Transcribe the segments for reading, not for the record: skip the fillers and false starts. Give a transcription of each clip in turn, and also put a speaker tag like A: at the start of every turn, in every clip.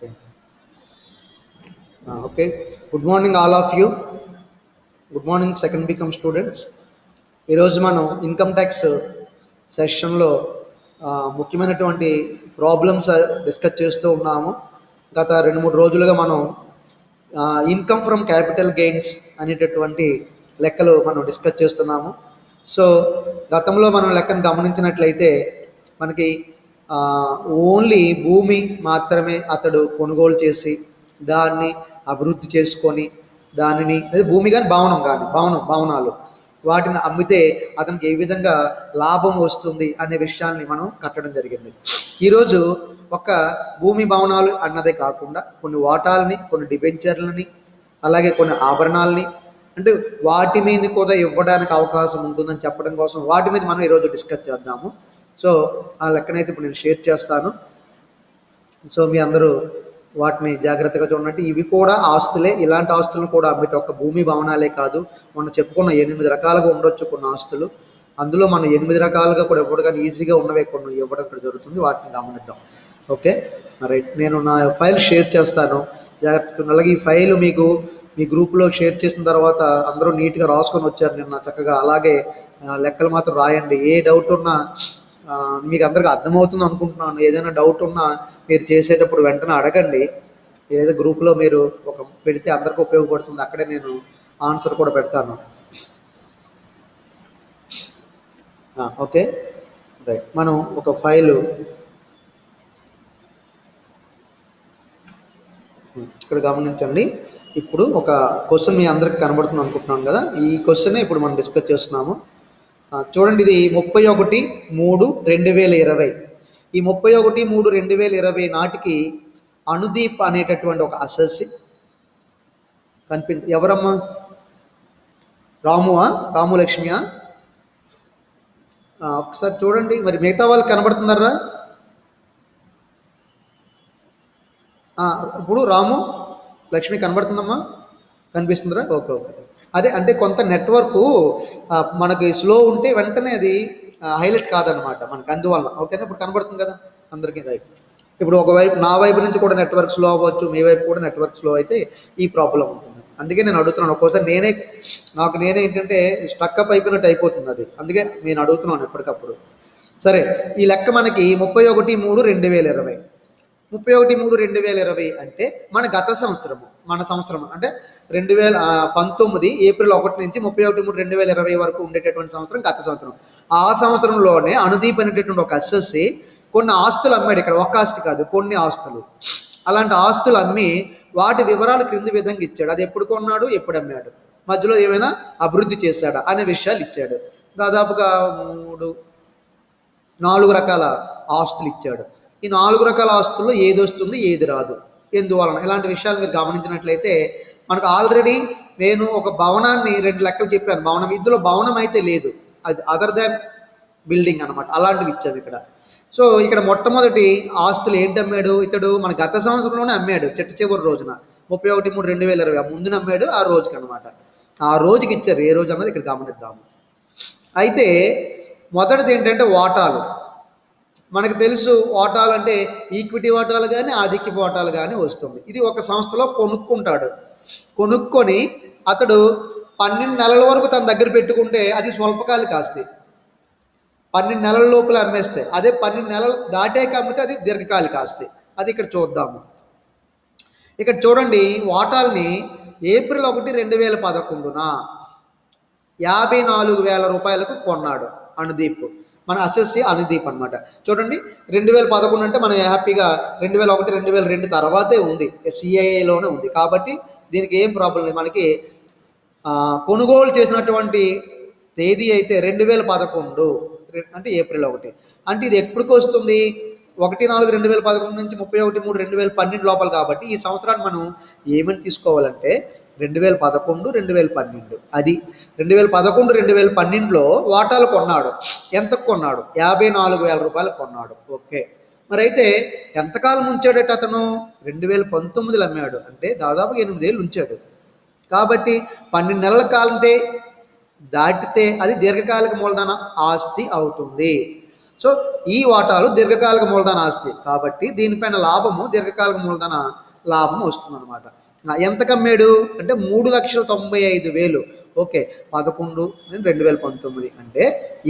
A: Okay. Okay. Good morning, all of you. Good morning second BCom students. ఈరోజు మనం income tax సెషన్లో ముఖ్యమైనటువంటి problems discuss చేస్తూ ఉన్నాము. గత 2-3 రోజులుగా మనం ఇన్కమ్ ఫ్రమ్ క్యాపిటల్ గెయిన్స్ అనేటటువంటి లెక్కలు మనం డిస్కస్ చేస్తున్నాము. సో గతంలో మనం లెక్కను గమనించినట్లయితే మనకి ఓన్లీ భూమి మాత్రమే అతడు కొనుగోలు చేసి దాన్ని అభివృద్ధి చేసుకొని దానిని అదే భూమి కానీ భవనాలు వాటిని అమ్మితే అతనికి ఏ విధంగా లాభం వస్తుంది అనే విషయాన్ని మనం కట్టడం జరిగింది. ఈరోజు ఒక భూమి భవనాలు అన్నదే కాకుండా కొన్ని వాటాలని, కొన్ని డిబెంచర్లని, అలాగే కొన్ని ఆభరణాలని, అంటే వాటి మీద కూడా ఇవ్వడానికి అవకాశం ఉంటుందని చెప్పడం కోసం వాటి మీద మనం ఈరోజు డిస్కస్ చేద్దాము. సో ఆ లెక్కనైతే ఇప్పుడు నేను షేర్ చేస్తాను. సో మీ అందరూ వాటిని జాగ్రత్తగా చూడండి. ఇవి కూడా ఆస్తులే. ఇలాంటి ఆస్తులను కూడా అమ్మితే ఒక్క భూమి భవనాలే కాదు, మనం చెప్పుకున్న 8 రకాలుగా ఉండొచ్చు కొన్ని ఆస్తులు. అందులో మనం 8 రకాలుగా కూడా ఇవ్వడం కానీ ఈజీగా ఉన్నవే కొన్ని ఇవ్వడం ఇక్కడ జరుగుతుంది. వాటిని గమనిద్దాం. Okay right. నేను నా ఫైల్ షేర్ చేస్తాను, జాగ్రత్తగా. అలాగే ఈ ఫైల్ మీకు మీ గ్రూప్లో షేర్ చేసిన తర్వాత అందరూ నీట్గా రాసుకొని వచ్చారు నిన్న చక్కగా. అలాగే లెక్కలు మాత్రం రాయండి. ఏ డౌట్ ఉన్నా మీకు అందరికీ అర్థమవుతుంది అనుకుంటున్నాను. ఏదైనా డౌట్ ఉన్నా మీరు చేసేటప్పుడు వెంటనే అడగండి. ఏదో గ్రూప్లో మీరు ఒక పెడితే అందరికీ ఉపయోగపడుతుంది. అక్కడే నేను ఆన్సర్ కూడా పెడతాను. Okay right. మనం ఒక ఫైలు ఇక్కడ గమనించండి. ఇప్పుడు ఒక క్వశ్చన్ మీ అందరికీ కనబడుతుంది అనుకుంటున్నాను కదా. ఈ క్వశ్చనే ఇప్పుడు మనం డిస్కస్ చేస్తున్నాము. చూడండి, ఇది 31/3/2020. ఈ 31/3/2020 నాటికి అనుదీప్ అనేటటువంటి ఒక అసెస్సి ఎవరమ్మా? రాము లక్ష్మియా? ఒకసారి చూడండి. మరి మిగతా వాళ్ళు కనబడుతున్నారా? ఇప్పుడు రాము లక్ష్మి కనబడుతుందమ్మా? కనిపిస్తుందిరా? ఓకే. అదే అంటే కొంత నెట్వర్క్ మనకి స్లో ఉంటే వెంటనే అది హైలైట్ కాదనమాట మనకి, అందువల్ల. ఓకేనా? ఇప్పుడు కనబడుతుంది కదా అందరికీ? రైట్. ఇప్పుడు ఒకవైపు నా వైపు నుంచి కూడా నెట్వర్క్ స్లో అవ్వచ్చు, మీ వైపు కూడా నెట్వర్క్ స్లో అయితే ఈ ప్రాబ్లం ఉంటుంది. అందుకే నేను అడుగుతున్నాను. ఒక్కోసారి నేనే ఏంటంటే స్ట్రక్అప్ అయిపోయినట్టు అయిపోతుంది అది. అందుకే నేను అడుగుతున్నాను ఎప్పటికప్పుడు. సరే, ఈ లెక్క మనకి 31/3/2020. 31/3/2020 అంటే మన సంవత్సరం అంటే 2019 ఏప్రిల్ 1 నుంచి 31/3/2020 వరకు ఉండేటటువంటి సంవత్సరం గత సంవత్సరం. ఆ సంవత్సరంలోనే అనుదీప్ అనేటటువంటి ఒక అసెస్సి కొన్ని ఆస్తులు అమ్మాడు. ఇక్కడ ఒక్క ఆస్తి కాదు, కొన్ని ఆస్తులు. అలాంటి ఆస్తులు అమ్మి వాటి వివరాలు క్రింది విధంగా ఇచ్చాడు. అది ఎప్పుడు కొన్నాడు, ఎప్పుడు అమ్మాడు, మధ్యలో ఏమైనా అభివృద్ధి చేశాడా అనే విషయాలు ఇచ్చాడు. దాదాపుగా 4 రకాల ఆస్తులు ఇచ్చాడు. ఈ 4 రకాల ఆస్తుల్లో ఏది వస్తుంది, ఏది రాదు, ఎందువలన, ఇలాంటి విషయాలు మీరు గమనించినట్లయితే మనకు ఆల్రెడీ నేను ఒక భవనాన్ని 2 లెక్కలు చెప్పాను. ఇందులో భవనం అయితే లేదు, అది అదర్ దాన్ బిల్డింగ్ అనమాట. అలాంటివి ఇచ్చాము ఇక్కడ. సో ఇక్కడ మొట్టమొదటి ఆస్తులు ఏంటి అమ్మాడు ఇతడు? మన గత సంవత్సరంలోనే అమ్మాడు, చివరి రోజున 31/3/2020 ముందున అమ్మాడు. ఆ రోజుకి అనమాట, ఆ రోజుకి ఇచ్చారు. ఏ రోజు అన్నది ఇక్కడ గమనిద్దాము. అయితే మొదటిది ఏంటంటే వాటాలు. మనకు తెలుసు, వాటాలు అంటే ఈక్విటీ వాటాలు కానీ ఆధిక్యపు వాటాలు కానీ వస్తుంది. ఇది ఒక సంస్థలో కొనుక్కొని అతడు 12 నెలల వరకు తన దగ్గర పెట్టుకుంటే అది స్వల్పకాలిక ఆస్తి. 12 నెలల లోపల అమ్మేస్తే, అదే 12 నెలలు దాటాక అమ్మితే అది దీర్ఘకాలిక ఆస్తి. అది ఇక్కడ చూద్దాము. ఇక్కడ చూడండి, వాటాల్ని ఏప్రిల్ 1, 2011 54,000 రూపాయలకు కొన్నాడు అనుదీప్. మన అసెస్సి అనుదీప్ అనమాట. చూడండి, 2011 అంటే మనం హ్యాపీగా 2001, 2002 తర్వాతే ఉంది, సిఐఏలోనే ఉంది. కాబట్టి దీనికి ఏం ప్రాబ్లం లేదు. మనకి కొనుగోలు చేసినటువంటి తేదీ అయితే 2011 అంటే ఏప్రిల్ 1. అంటే ఇది ఎప్పటికి వస్తుంది? 1/4/2011 నుంచి 31/3/2012 లోపల. కాబట్టి ఈ సంవత్సరాన్ని మనం ఏమని తీసుకోవాలంటే 2011, 2012. అది 2011, 2012లో వాటాలు కొన్నాడు. ఎంతకు కొన్నాడు? 54,000 రూపాయలు కొన్నాడు. ఓకే. మరి అయితే ఎంతకాలం ఉంచాడట అతను? 2019లో అమ్మాడు, అంటే దాదాపు 8 ఏళ్ళు ఉంచాడు. కాబట్టి 12 నెలల కాలంటే దాటితే అది దీర్ఘకాలిక మూలధన ఆస్తి అవుతుంది. సో ఈ వాటాలు దీర్ఘకాలిక మూలధన ఆస్తి కాబట్టి దీనిపైన లాభము దీర్ఘకాలిక మూలధన లాభం వస్తుందన్నమాట. ఎంతకు అమ్మాడు అంటే 3,95,000. ఓకే, 11/2019 అంటే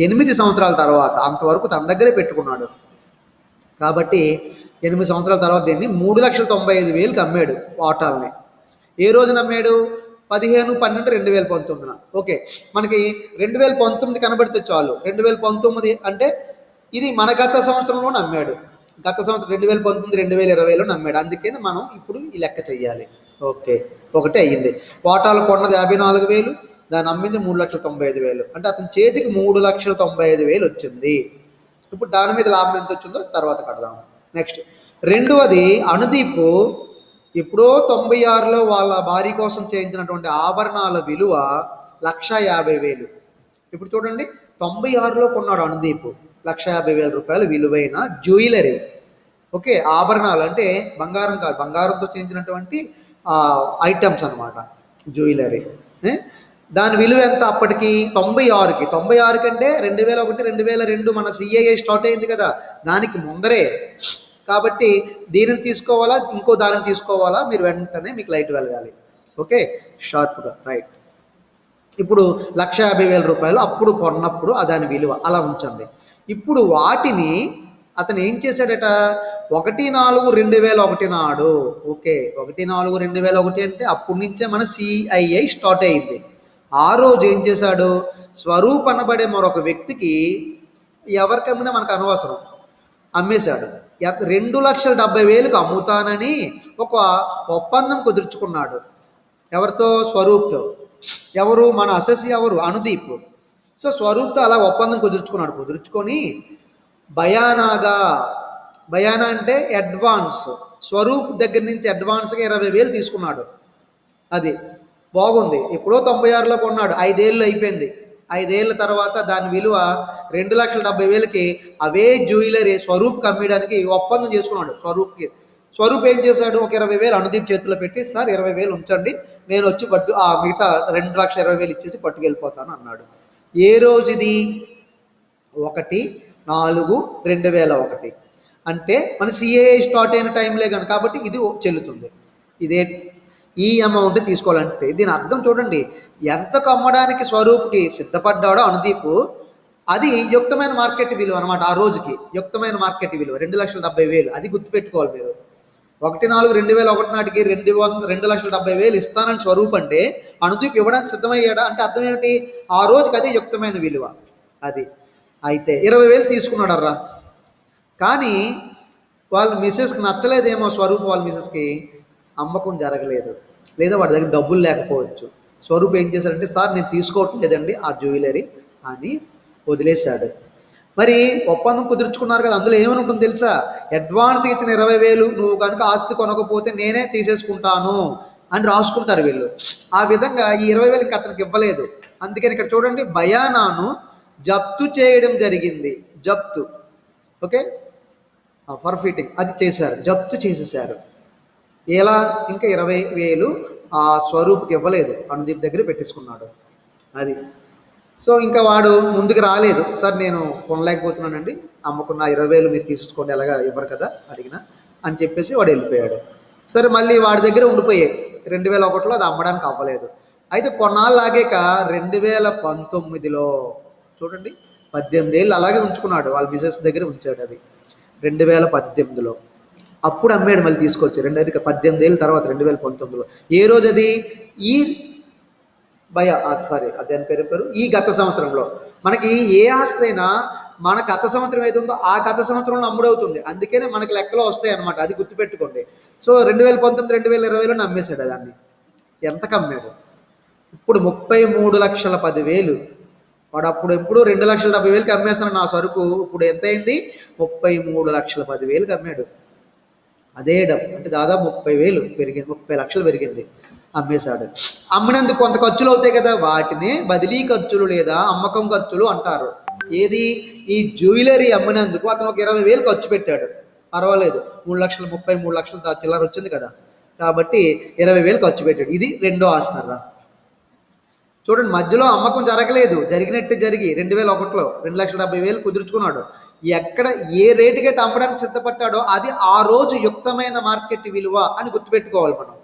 A: 8 సంవత్సరాల తర్వాత అంతవరకు తన దగ్గరే పెట్టుకున్నాడు కాబట్టి 8 సంవత్సరాల తర్వాత దీన్ని 3,95,000కి అమ్మాడు వాటాలని. ఏ రోజున అమ్మాడు? 15/12/2019. ఓకే, మనకి 2019 కనబడితే చాలు. 2019 అంటే ఇది మన గత సంవత్సరంలో అమ్మాడు. గత సంవత్సరం 2019 2020లో అమ్మాడు. అందుకని మనం ఇప్పుడు ఈ లెక్క చెయ్యాలి. ఓకే, ఒకటే అయ్యింది. వాటాలు కొన్నది 54,000, దాన్ని అమ్మింది 3,95,000. అంటే అతని చేతికి 3,95,000 వచ్చింది. ఇప్పుడు దాని మీద లాభం ఎంత వచ్చిందో తర్వాత కడదాం. నెక్స్ట్ రెండవది అనుదీప్ ఎప్పుడో 96లో వాళ్ళ భార్య కోసం చేయించినటువంటి ఆభరణాల విలువ 1,50,000. ఇప్పుడు చూడండి, 96లో కొన్నాడు అనుదీప్ 1,50,000 రూపాయలు విలువైన జ్యువెలరీ. ఓకే, ఆభరణాలు అంటే బంగారం కాదు, బంగారంతో చేయించినటువంటి ఐటమ్స్ అనమాట, జ్యువెలరీ. దాని విలువ ఎంత అప్పటికి? 96కి. 96 కంటే 2001 2002 మన సిఐఏ స్టార్ట్ అయింది కదా, దానికి ముందరే. కాబట్టి దీనిని తీసుకోవాలా ఇంకో దానిని తీసుకోవాలా, మీరు వెంటనే మీకు లైట్ వెలగాలి. ఓకే, షార్ప్గా రైట్. ఇప్పుడు 1,50,000 రూపాయలు అప్పుడు కొన్నప్పుడు దాని విలువ అలా ఉంచండి. ఇప్పుడు వాటిని అతను ఏం చేశాడట? 1/4/2001 నాడు. ఓకే, 1/4/2001 అంటే అప్పటి నుంచే మన సిఐఐ స్టార్ట్ అయింది. ఆ రోజు ఏం చేశాడు? స్వరూప్ అనబడే మరొక వ్యక్తికి, ఎవరికమ్మినా మనకు అనవసరం, అమ్మేశాడు. 2,70,000కి అమ్ముతానని ఒక ఒప్పందం కుదుర్చుకున్నాడు. ఎవరితో? స్వరూప్తో. ఎవరు? మన అసెస్ ఎవరు? అనుదీప్. సో స్వరూప్తో అలా ఒప్పందం కుదుర్చుకొని బయానా అంటే అడ్వాన్స్, స్వరూప్ దగ్గర నుంచి అడ్వాన్స్గా 20,000 తీసుకున్నాడు. అది బాగుంది. ఎప్పుడో 96లో కొన్నాడు, 5 ఏళ్ళు అయిపోయింది. 5 ఏళ్ళ తర్వాత దాని విలువ 2,70,000కి అవే జ్యువెలరీ స్వరూప్కి అమ్మడానికి ఒప్పందం చేసుకున్నాడు. స్వరూప్ ఏం చేశాడు? ఒక 20,000 అనుదీప్ చేతిలో పెట్టి, సార్ 20,000 ఉంచండి, నేను వచ్చి మిగతా 2,20,000 ఇచ్చేసి పట్టుకెళ్ళిపోతాను అన్నాడు. ఏ రోజు ఇది? 1/4/2001 అంటే మన సిఏఏ స్టార్ట్ అయిన టైంలే కనుక, కాబట్టి ఇది చెల్లుతుంది. ఇదే ఈ అమౌంట్ తీసుకోవాలంటే దీని అర్థం చూడండి, ఎంతకు అమ్మడానికి స్వరూప్కి సిద్ధపడ్డాడో అనుదీప్, అది యుక్తమైన మార్కెట్ విలువ అనమాట. ఆ రోజుకి యుక్తమైన మార్కెట్ విలువ 2,70,000. అది గుర్తుపెట్టుకోవాలి మీరు. 1/4/2001 నాటికి 2,70,000 ఇస్తానని స్వరూప్ అంటే అనుదీప్ ఇవ్వడానికి సిద్ధమయ్యాడా అంటే అర్థం ఏమిటి? ఆ రోజుకి అదే యుక్తమైన విలువ. అది అయితే 20,000 తీసుకున్నాడర్రా. కానీ వాళ్ళ మిసెస్కి నచ్చలేదేమో, స్వరూప్ వాళ్ళ మిసెస్కి అమ్మకం జరగలేదు, లేదా వాడి దగ్గర డబ్బులు లేకపోవచ్చు. స్వరూప్ ఏం చేశాడంటే, సార్ నేను తీసుకోవట్లేదండి ఆ జ్యువెలరీ అని వదిలేశాడు. మరి ఒప్పందం కుదుర్చుకున్నారు కదా, అందులో ఏమని ఉంటుంది తెలుసా? అడ్వాన్స్కి ఇచ్చిన 20,000 నువ్వు కనుక ఆస్తి కొనకపోతే నేనే తీసేసుకుంటాను అని రాసుకుంటారు వీళ్ళు. ఆ విధంగా ఈ 20,000 ఇంకా అతనికి ఇవ్వలేదు. అందుకని ఇక్కడ చూడండి, బయానాను జప్తు చేయడం జరిగింది. జప్తు, ఓకే, ఫర్ఫిటింగ్ అది చేశారు, జప్తు చేసేసారు. ఎలా? ఇంకా 20,000 ఆ స్వరూప్కి ఇవ్వలేదు, అనుదీప్ దగ్గర పెట్టేసుకున్నాడు. అది సో ఇంకా వాడు ముందుకు రాలేదు, సార్ నేను కొనలేకపోతున్నానండి, అమ్ముకున్న 20,000 మీరు తీసుకోండి, ఎలాగా ఇవ్వరు కదా అడిగినా అని చెప్పేసి వాడు వెళ్ళిపోయాడు. సరే, మళ్ళీ వాడి దగ్గర ఉండిపోయాయి. 2001లో అది అమ్మడానికి అవ్వలేదు. అయితే కొన్నాళ్ళు ఆగాక 2019లో చూడండి, 18 ఏళ్ళు అలాగే ఉంచుకున్నాడు, వాళ్ళ బిజినెస్ దగ్గర ఉంచాడు. అది 2018లో అప్పుడు అమ్మాడు, మళ్ళీ తీసుకొచ్చి 18 ఏళ్ళ తర్వాత 2019లో. ఏ రోజు అది? దాని పేరు ఈ గత సంవత్సరంలో. మనకి ఏ ఆస్తి అయినా మన గత సంవత్సరం ఏది ఉందో ఆ గత సంవత్సరంలో అమ్ముడవుతుంది. అందుకనే మనకి లెక్కలో వస్తాయి అన్నమాట. అది గుర్తుపెట్టుకోండి. సో 2019 2020లో అమ్మేశాడు. దాన్ని ఎంతకు అమ్మాడు? ఇప్పుడు 33,10,000. వాడు అప్పుడు ఎప్పుడు 2,70,000కి అమ్మేస్తాను నా సరుకు, ఇప్పుడు ఎంత అయింది? 33,10,000కి అమ్మాడు. అదే డబ్బు అంటే దాదాపు 30,000 పెరిగింది, 30 లక్షలు పెరిగింది. అమ్మేశాడు. అమ్మినందుకు కొంత ఖర్చులు అవుతాయి కదా, వాటిని బదిలీ ఖర్చులు లేదా అమ్మకం ఖర్చులు అంటారు. ఏది? ఈ జ్యువెలరీ అమ్మినందుకు అతను ఒక 20,000 ఖర్చు పెట్టాడు, పర్వాలేదు, 33 లక్షలు చిల్లర వచ్చింది కదా, కాబట్టి 20,000 ఖర్చు పెట్టాడు. ఇది రెండో ఆస్తి. చూడండి, మధ్యలో అమ్మకం జరగలేదు, జరిగినట్టు జరిగి 2001లో 2,70,000 కుదుర్చుకున్నాడు. ఎక్కడ ఏ రేటుకైతే అమ్మడానికి సిద్ధపడ్డాడో అది ఆ రోజు యుక్తమైన మార్కెట్ విలువ అని గుర్తుపెట్టుకోవాలి మనం.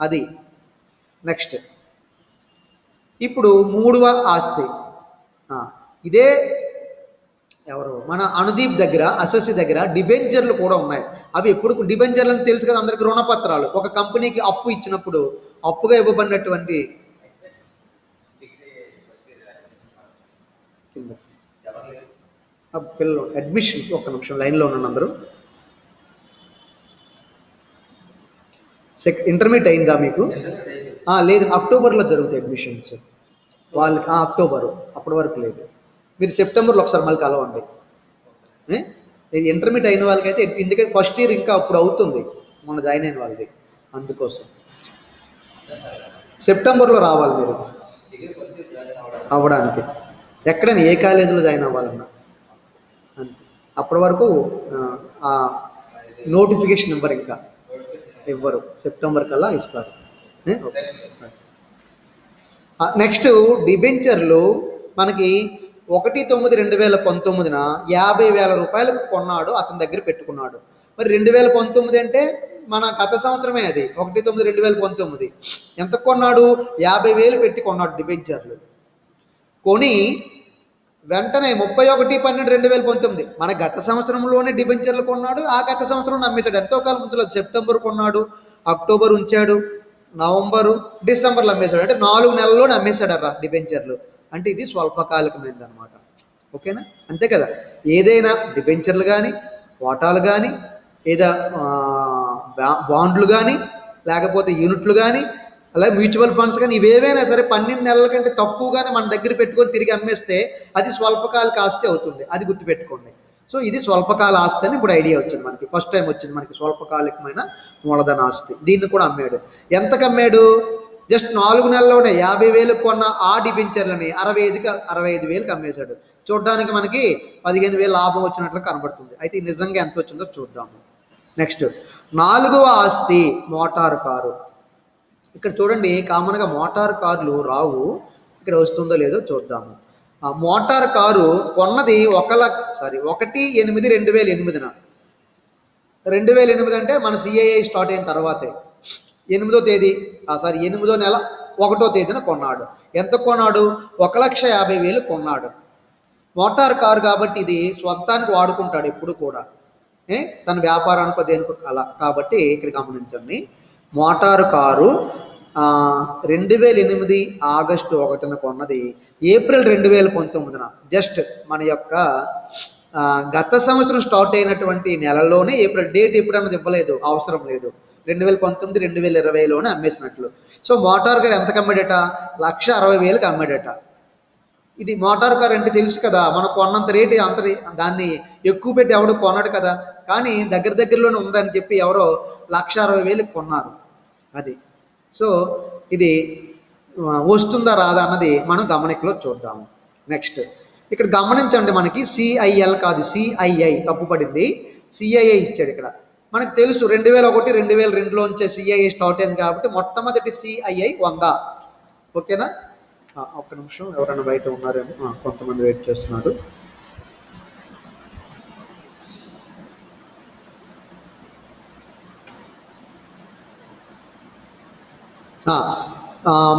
A: అది నెక్స్ట్. ఇప్పుడు మూడవ ఆస్తి, ఇదే ఎవరు మన అనుదీప్ దగ్గర, అసెసి దగ్గర డిబెంచర్లు కూడా ఉన్నాయి. అవి ఎప్పుడు డిబెంచర్లు అని తెలుసు కదా అందరికి, రుణపత్రాలు. ఒక కంపెనీకి అప్పు ఇచ్చినప్పుడు అప్పుగా ఇవ్వబడినటువంటి కింద పిల్లలు అడ్మిషన్స్. ఒక్క నిమిషం లైన్లో ఉన్న అందరూ. ఇంటర్మీడియట్ అయిందా మీకు? లేదు, అక్టోబర్లో జరుగుతాయి అడ్మిషన్స్ వాళ్ళకి. అక్టోబరు, అప్పటి వరకు లేదు. మీరు సెప్టెంబర్లో ఒకసారి మళ్ళీ కలవండి. ఇది ఇంటర్మీడియట్ అయిన వాళ్ళకైతే, ఎందుకంటే ఫస్ట్ ఇయర్ ఇంకా అప్పుడు అవుతుంది మన జాయిన్ అయిన వాళ్ళది, అందుకోసం సెప్టెంబర్లో రావాలి మీరు అవ్వడానికి. ఎక్కడైనా ఏ కాలేజీలో జాయిన్ అవ్వాలన్నా అంతే. అప్పటి వరకు ఆ నోటిఫికేషన్ ఇవ్వరు, ఇంకా ఇవ్వరు, సెప్టెంబర్ కల్లా ఇస్తారు. నెక్స్ట్ డిబెంచర్లు మనకి 1/9/2019 50,000 కొన్నాడు, అతని దగ్గర పెట్టుకున్నాడు. మరి 2019 అంటే మన గత సంవత్సరమే, అది 1/9/2019. ఎంత కొన్నాడు? 50,000 పెట్టి కొన్నాడు డిబెంచర్లు. కొని వెంటనే 31/12/2019 మన గత సంవత్సరంలోనే డిబెంచర్లు కొన్నాడు. ఆ గత సంవత్సరంలో అమ్మేశాడు. ఎంతో కాలం ముందులో సెప్టెంబర్ కొన్నాడు, అక్టోబర్ ఉంచాడు, నవంబరు, డిసెంబర్లో అమ్మేశాడు. అంటే 4 నెలల్లోనే అమ్మేశాడు డిబెంచర్లు. అంటే ఇది స్వల్పకాలికమైనది అనమాట. ఓకేనా? అంతే కదా. ఏదైనా డిబెంచర్లు కానీ, వాటాలు కానీ, ఏదా బాండ్లు కానీ, లేకపోతే యూనిట్లు కానీ, అలాగే మ్యూచువల్ ఫండ్స్ కానీ, ఇవేవైనా సరే 12 నెలల కంటే తక్కువగానే మన దగ్గర పెట్టుకొని తిరిగి అమ్మేస్తే అది స్వల్పకాలిక ఆస్తి అవుతుంది. అది గుర్తుపెట్టుకోండి. సో ఇది స్వల్పకాల ఆస్తి అని ఇప్పుడు ఐడియా వచ్చింది మనకి. ఫస్ట్ టైం వచ్చింది మనకి స్వల్పకాలికమైన మూలధన ఆస్తి. దీన్ని కూడా అమ్మాడు. ఎంతకు అమ్మాడు? జస్ట్ 4 నెలల్లోనే 50,000 కొన్న ఆ డిబెంచర్లని 65,000 అమ్మేశాడు. చూడడానికి మనకి 15,000 లాభం వచ్చినట్లు కనబడుతుంది. అయితే నిజంగా ఎంత వచ్చిందో చూద్దాము. నెక్స్ట్ 4వ ఆస్తి మోటారు కారు. ఇక్కడ చూడండి, కామన్గా మోటార్ కార్లు రావు, ఇక్కడ వస్తుందో లేదో చూద్దాము. ఆ మోటార్ కారు కొన్నది 1/8/2008. 2008 అంటే మన సిఐఐ స్టార్ట్ అయిన తర్వాతే, 8వ తేదీ 8వ నెల 1వ తేదీన కొన్నాడు. ఎంత కొన్నాడు? 1,50,000 కొన్నాడు. మోటార్ కారు కాబట్టి ఇది స్వంతానికి వాడుకుంటాడు ఎప్పుడు కూడా, తన వ్యాపారానికో దేనికో అలా. కాబట్టి ఇక్కడ గమనించండి, మోటారు కారు 2008 ఆగస్టు 1న కొన్నది, ఏప్రిల్ 2019 జస్ట్ మన యొక్క గత సంవత్సరం స్టార్ట్ అయినటువంటి నెలలోనే, ఏప్రిల్ డేట్ ఎప్పుడన్నది ఇవ్వలేదు, అవసరం లేదు. 2019 2020లోనే అమ్మేసినట్లు. సో మోటార్ కారు ఎంతకు అమ్మాడట? 1,60,000కి అమ్మాడట. ఇది మోటార్ కార్ అంటే తెలుసు కదా, మనం కొన్నంత రేటు అంత దాన్ని ఎక్కువ పెట్టి ఎవడో కొన్నాడు కదా. కానీ దగ్గరలోనే ఉందని చెప్పి ఎవరో 1,60,000కి కొన్నారు. అది. సో ఇది వస్తుందా రాదా అన్నది మనం గమనికలో చూద్దాము. నెక్స్ట్ ఇక్కడ గమనించండి, మనకి సిఐఎల్ కాదు సిఐఐ తప్పు పడింది. సిఐఐ ఇచ్చాడు ఇక్కడ. మనకు తెలుసు 2001 2002లోంచే సిఐఐ స్టార్ట్ అయింది కాబట్టి మొట్టమొదటి సిఐఐ 100. ఓకేనా? ఒక్క నిమిషం, ఎవరైనా బయట ఉన్నారేమో, కొంతమంది వెయిట్ చేస్తున్నారు.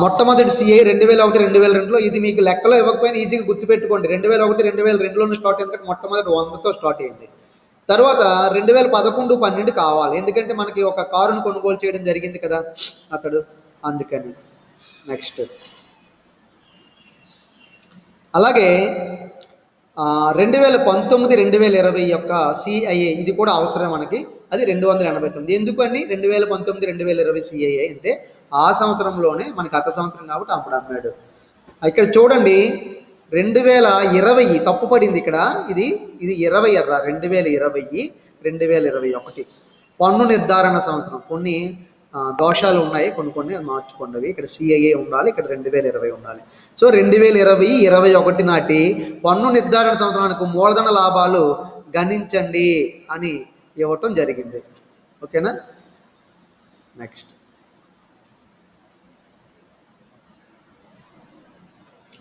A: మొట్టమొదటి సిఐ 2001 2002లో. ఇది మీకు లెక్కలో ఇవ్వకపోయినా ఈజీగా గుర్తుపెట్టుకోండి. 2001 2002లోనే స్టార్ట్ అయింది కాబట్టి మొట్టమొదటి 100తో స్టార్ట్ అయింది. తర్వాత 2011 12 కావాలి, ఎందుకంటే మనకి ఒక కారును కొనుగోలు చేయడం జరిగింది కదా అతడు, అందుకని. నెక్స్ట్ అలాగే 2019 2020 యొక్క సిఐఏ ఇది కూడా అవసరం మనకి. అది 289. ఎందుకని 2019 2020 సిఐఏ అంటే ఆ సంవత్సరంలోనే మనకి గత సంవత్సరం కాబట్టి అప్పుడు అమ్మాడు. ఇక్కడ చూడండి 2020 తప్పు పడింది ఇక్కడ. ఇది 20 2020 2021 పన్ను నిర్ధారణ సంవత్సరం. కొన్ని దోషాలు ఉన్నాయి, కొన్ని మార్చుకున్నవి. ఇక్కడ సిఐఏ ఉండాలి, ఇక్కడ 2020 ఉండాలి. సో 2020 21 నాటి పన్ను నిర్ధారణ సంవత్సరానికి మూలధన లాభాలు గణించండి అని ఇవ్వటం జరిగింది. ఓకేనా? నెక్స్ట్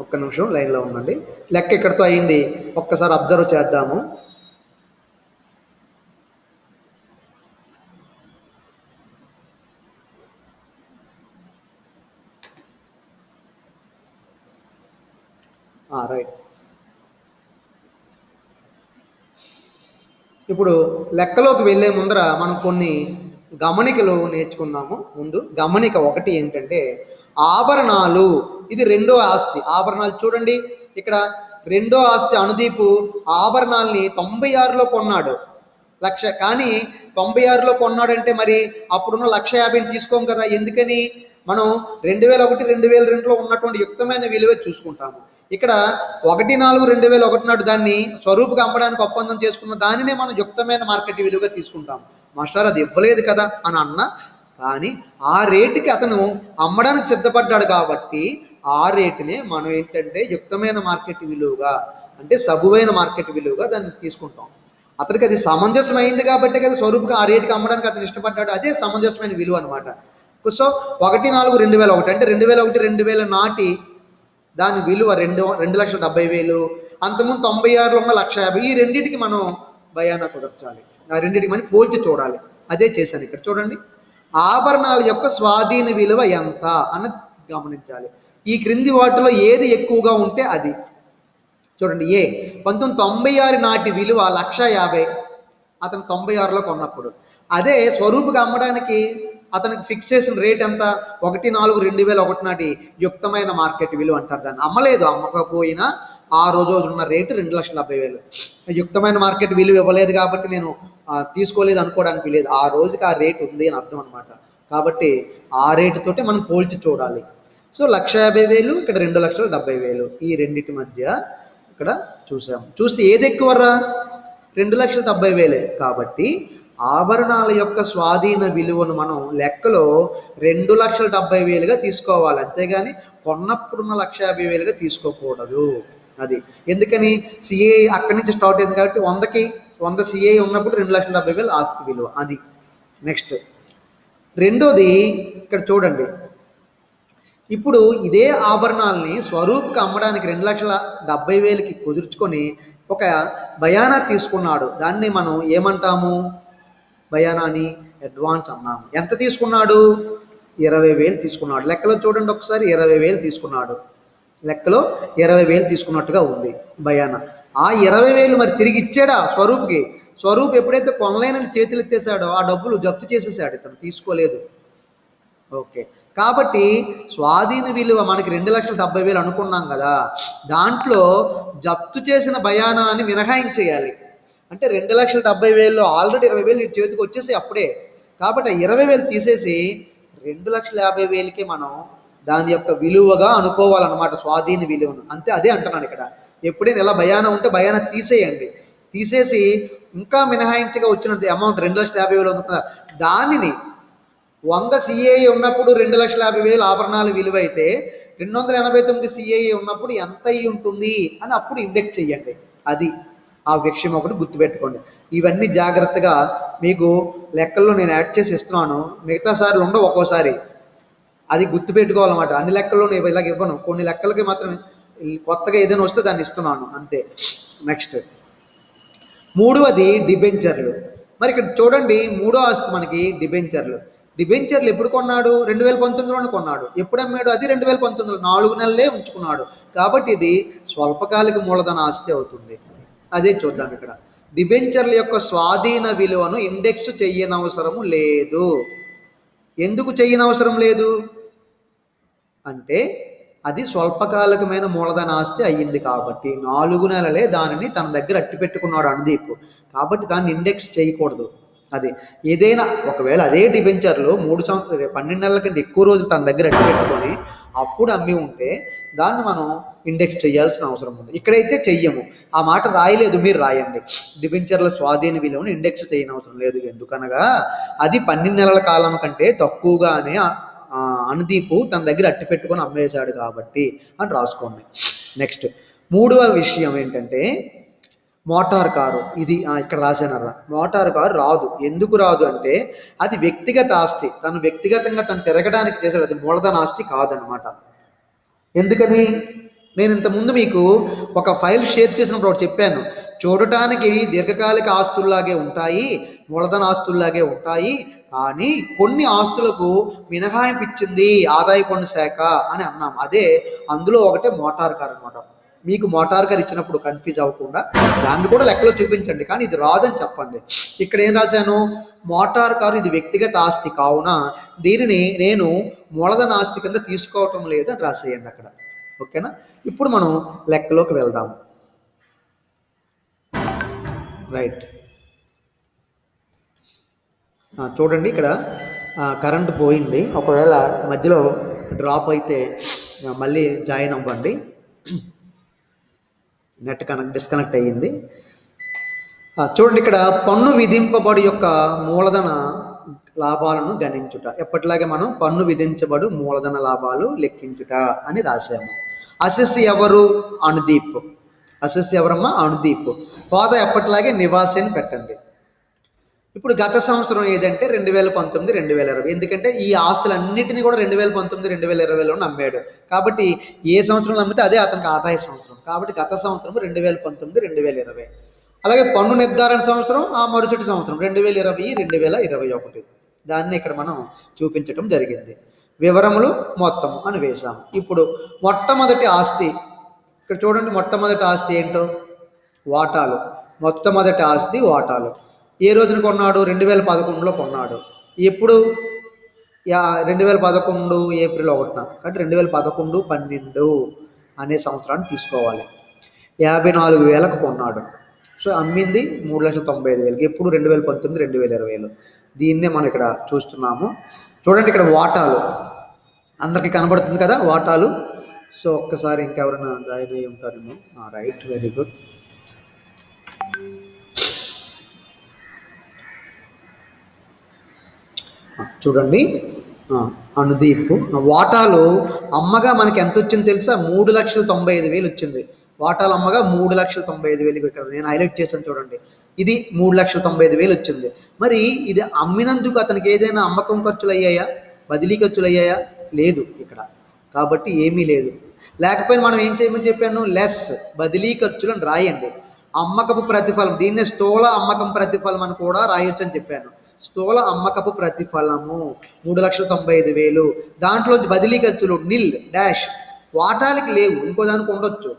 A: ఒక్క నిమిషం లైన్లో ఉండండి. లెక్క ఇక్కడితో అయింది. ఒక్కసారి అబ్జర్వ్ చేద్దాము. రైట్. ఇప్పుడు లెక్కలోకి వెళ్ళే ముందర మనం కొన్ని గమనికలు నేర్చుకుందాము. ముందు గమనిక ఒకటి ఏంటంటే ఆభరణాలు, ఇది రెండో ఆస్తి. ఆభరణాలు చూడండి, ఇక్కడ రెండో ఆస్తి అనుదీపు ఆభరణాల్ని 96లో కొన్నాడు, 1,00,000. కానీ 96లో కొన్నాడంటే మరి అప్పుడున్న 1,50,000 తీసుకోము కదా. ఎందుకని? మనం 2001, 2002లో ఉన్నటువంటి యుక్తమైన విలువ చూసుకుంటాము. ఇక్కడ 1/4/2001 నాడు దాన్ని స్వరూపుగా అమ్మడానికి ఒప్పందం చేసుకున్న దానినే మనం యుక్తమైన మార్కెట్ విలువగా తీసుకుంటాం. మాస్టర్ అది ఇవ్వలేదు కదా అని అన్నా, కానీ ఆ రేటుకి అతను అమ్మడానికి సిద్ధపడ్డాడు కాబట్టి ఆ రేటునే మనం ఏంటంటే యుక్తమైన మార్కెట్ విలువగా, అంటే సబువైన మార్కెట్ విలువగా దాన్ని తీసుకుంటాం. అతనికి అది సమంజసమైంది కాబట్టి కదా స్వరూపుగా ఆ రేటుకి అమ్మడానికి అతను ఇష్టపడ్డాడు. అదే సమంజసమైన విలువ అనమాట. సో 1/4/2001 అంటే 2001, 2000 నాటి దాని విలువ 2,70,000. అంతకుముందు 96లో ఉన్న 1,50,000. ఈ రెండింటికి మనం భయానా కుదర్చాలి. ఆ రెండింటికి మనం పోల్చి చూడాలి. అదే చేశాను. ఇక్కడ చూడండి, ఆభరణాల యొక్క స్వాధీన విలువ ఎంత అన్నది గమనించాలి. ఈ క్రింది వాటిలో ఏది ఎక్కువగా ఉంటే అది. చూడండి, 1996 నాటి విలువ 1,50,000 అతను 96లో కొన్నప్పుడు. అదే స్వరూపుగా అమ్మడానికి అతనికి ఫిక్స్ చేసిన రేట్ ఎంత? 1/4/2001 నాటి యుక్తమైన మార్కెట్ విలువ అంటారు దాన్ని. అమ్మలేదు, అమ్మకపోయినా ఆ రోజు ఉన్న రేటు 2,70,000. యుక్తమైన మార్కెట్ విలువ ఇవ్వలేదు కాబట్టి నేను తీసుకోలేదు అనుకోవడానికి లేదు. ఆ రోజుకి ఆ రేటు ఉంది అని అర్థం అనమాట. కాబట్టి ఆ రేటుతోటే మనం పోల్చి చూడాలి. సో 1,50,000, ఇక్కడ 2,70,000. ఈ రెండింటి మధ్య ఇక్కడ చూసాము. చూస్తే ఏది ఎక్కువరా? 2,70,000. కాబట్టి ఆభరణాల యొక్క స్వాధీన విలువను మనం లెక్కలో 2,70,000గా తీసుకోవాలి. అంతేగాని కొన్నప్పుడున్న 1,50,000గా తీసుకోకూడదు. అది ఎందుకని? సిఏ అక్కడి నుంచి స్టార్ట్ అయింది కాబట్టి 100 సిఏ ఉన్నప్పుడు 2,70,000 ఆస్తి విలువ. అది నెక్స్ట్. రెండోది ఇక్కడ చూడండి, ఇప్పుడు ఇదే ఆభరణాలని స్వరూప్కి అమ్మడానికి 2,70,000కి కుదుర్చుకొని ఒక బయానా తీసుకున్నాడు. దాన్ని మనం ఏమంటాము? బయానాని అడ్వాన్స్ అన్నాము. ఎంత తీసుకున్నాడు? 20,000 తీసుకున్నాడు. లెక్కలో చూడండి ఒకసారి, 20,000 తీసుకున్నాడు. లెక్కలో 20,000 తీసుకున్నట్టుగా ఉంది బయానా. ఆ 20,000 మరి తిరిగి ఇచ్చాడా స్వరూప్కి? స్వరూప్ ఎప్పుడైతే కొనలేనని చేతులు ఎత్తేసాడో ఆ డబ్బులు జప్తు చేసేసాడు, ఇతను తీసుకోలేదు. ఓకే, కాబట్టి స్వాధీన విలువ మనకి 2,70,000 అనుకున్నాం కదా, దాంట్లో జప్తు చేసిన బయానాన్ని మినహాయించేయాలి. అంటే 2,70,000లో ఆల్రెడీ 20,000 ఇటు చేతికి వచ్చేసి అప్పుడే. కాబట్టి 20,000 తీసేసి 2,50,000కి మనం దాని యొక్క విలువగా అనుకోవాలన్నమాట, స్వాధీన విలువను. అంతే, అదే అంటున్నాను ఇక్కడ. ఎప్పుడైనా ఇలా బయానా ఉంటే బయానా తీసేయండి. తీసేసి ఇంకా మినహాయించగా వచ్చిన అమౌంట్ 2,50,000 ఉంది, దానిని 100 సిఏఏ ఉన్నప్పుడు 2,50,000 ఆభరణాల విలువ అయితే 289 సిఏఏ ఉన్నప్పుడు ఎంత అయి ఉంటుంది అని అప్పుడు ఇండెక్స్ చెయ్యండి. అది ఆ విషయం ఒకటి గుర్తుపెట్టుకోండి. ఇవన్నీ జాగ్రత్తగా మీకు లెక్కల్లో నేను యాడ్ చేసి ఇస్తున్నాను. మిగతా సార్లు ఉండవు, ఒక్కోసారి అది గుర్తుపెట్టుకోవాలన్నమాట. అన్ని లెక్కల్లో నేను ఇలాగ ఇవ్వను, కొన్ని లెక్కలకి మాత్రం కొత్తగా ఏదైనా వస్తే దాన్ని ఇస్తున్నాను అంతే. నెక్స్ట్, మూడవది డిబెంచర్లు. మరి ఇక్కడ చూడండి, మూడో ఆస్తి మనకి డిబెంచర్లు. డిబెంచర్లు ఎప్పుడు కొన్నాడు? 2019లోనే కొన్నాడు. ఎప్పుడు అమ్మాడు? అది 2019లో, 4 నెలలే ఉంచుకున్నాడు. కాబట్టి ఇది స్వల్పకాలిక మూలధన ఆస్తి అవుతుంది. అదే చూద్దాం ఇక్కడ. డిబెంచర్ల యొక్క స్వాధీన విలువను ఇండెక్స్ చెయ్యనవసరము లేదు. ఎందుకు చెయ్యనవసరం లేదు అంటే అది స్వల్పకాలికమైన మూలధన ఆస్తి అయ్యింది కాబట్టి 4 నెలలే దానిని తన దగ్గర అట్టి పెట్టుకున్నాడు అనుదీప్. కాబట్టి దాన్ని ఇండెక్స్ చేయకూడదు. అది ఏదైనా ఒకవేళ అదే డిబెంచర్లు 3 సంవత్సరాలు 12 నెలల కంటే ఎక్కువ రోజులు తన దగ్గర అట్టి పెట్టుకొని అప్పుడు అమ్మి ఉంటే దాన్ని మనం ఇండెక్స్ చేయాల్సిన అవసరం ఉంది. ఇక్కడైతే చెయ్యము. ఆ మాట రాయలేదు, మీరు రాయండి. డిబెంచర్ల స్వాధీన విలువను ఇండెక్స్ చేయని అవసరం లేదు. ఎందుకనగా అది 12 నెలల కాలం కంటే తక్కువగానే అనుదీపు తన దగ్గర అట్టి పెట్టుకొని అమ్మేశాడు కాబట్టి అని రాసుకోండి. నెక్స్ట్, మూడవ విషయం ఏంటంటే మోటార్ కారు. ఇది ఇక్కడ రాశానరా, మోటార్ కారు రాదు. ఎందుకు రాదు అంటే అది వ్యక్తిగత ఆస్తి, తను వ్యక్తిగతంగా తను తిరగడానికి చేశాడు, అది మూలధన ఆస్తి కాదనమాట. ఎందుకని? నేను ఇంతకుముందు మీకు ఒక ఫైల్ షేర్ చేసినప్పుడు ఒకటి చెప్పాను, చూడటానికి దీర్ఘకాలిక ఆస్తుల్లాగే ఉంటాయి, మూలధన ఆస్తుల్లాగే ఉంటాయి, కానీ కొన్ని ఆస్తులకు మినహాయింపు ఇచ్చింది ఆదాయ పన్ను శాఖ అని అన్నాం. అదే అందులో ఒకటే మోటార్ కార్ అనమాట. మీకు మోటార్ కార్ ఇచ్చినప్పుడు కన్ఫ్యూజ్ అవ్వకుండా దాన్ని కూడా లెక్కలో చూపించండి, కానీ ఇది రాదని చెప్పండి. ఇక్కడ ఏం రాశాను, మోటార్ కారు ఇది వ్యక్తిగత ఆస్తి కావున దీనిని నేను మూలధన ఆస్తి కింద తీసుకోవటం లేదు అని రాసేయండి అక్కడ. ఓకేనా? ఇప్పుడు మనం లెక్కలోకి వెళ్దాం. రైట్, చూడండి ఇక్కడ కరెంట్ పోయింది. ఒకవేళ మధ్యలో డ్రాప్ అయితే మళ్ళీ జాయిన్ అవ్వండి. నెట్ డిస్కనెక్ట్ అయ్యింది. చూడండి ఇక్కడ పన్ను విధింపబడి యొక్క మూలధన లాభాలను గణించుట. ఎప్పటిలాగే మనం పన్ను విధించబడు మూలధన లాభాలు లెక్కించుట అని రాసాము. అసెస్ ఎవరు? అణుదీప్. అసెస్ ఎవరమ్మా? అణుదీప్. హోదా ఎప్పటిలాగే నివాసి అని పెట్టండి. ఇప్పుడు గత సంవత్సరం ఏదంటే 2019, 2020. ఎందుకంటే ఈ ఆస్తులన్నింటినీ కూడా 2019, 2020లో అమ్మాడు. కాబట్టి ఏ సంవత్సరంలో అమ్మితే అదే అతనికి ఆదాయ సంవత్సరం. కాబట్టి గత సంవత్సరం 2019, 2020. అలాగే పన్ను నిర్ధారణ సంవత్సరం ఆ మరుసటి సంవత్సరం 2020, 2021. దాన్ని ఇక్కడ మనం చూపించడం జరిగింది. వివరములు మొత్తము అని వేశాము. ఇప్పుడు మొట్టమొదటి ఆస్తి ఇక్కడ చూడండి. మొట్టమొదటి ఆస్తి ఏంటో వాటాలు. మొట్టమొదటి ఆస్తి వాటాలు. ఏ రోజున కొన్నాడు? 2011లో కొన్నాడు. ఎప్పుడు? 2011 ఏప్రిల్ 1న. కాబట్టి 2011, 12 అనే సంవత్సరాన్ని తీసుకోవాలి. 54,000కు కొన్నాడు. సో అమ్మింది 3,95,000. ఎప్పుడు? 2019, 2020లో. దీన్నే మనం ఇక్కడ చూస్తున్నాము. చూడండి ఇక్కడ వాటాలు అందరికీ కనబడుతుంది కదా వాటాలు. సో ఒక్కసారి ఇంకెవరైనా జాయిన్ అయ్యి ఉంటారేమో. Right, very good. చూడండి అనుదీప్ వాటాలు అమ్మగా మనకి ఎంత వచ్చింది తెలుసా? 3,95,000 వచ్చింది. వాటాలు అమ్మగా 3,95,000. ఇక్కడ నేను హైలైట్ చేశాను చూడండి. ఇది 3,95,000 వచ్చింది. మరి ఇది అమ్మినందుకు అతనికి ఏదైనా అమ్మకం ఖర్చులు అయ్యాయా? బదిలీ ఖర్చులు అయ్యాయా? లేదు ఇక్కడ. కాబట్టి ఏమీ లేదు. లేకపోయినా మనం ఏం చేయమని చెప్పాను? లెస్ బదిలీ ఖర్చులు అని రాయండి. అమ్మకపు ప్రతిఫలం, దీన్నే స్థూల అమ్మకం ప్రతిఫలం అని కూడా రాయొచ్చు అని చెప్పాను. స్థూల అమ్మకపు ప్రతిఫలము 3,95,000. దాంట్లో బదిలీ ఖర్చులు నిల్ డాష్. వాటాలకి లేవు, ఇంకో దానికి ఉండొచ్చు,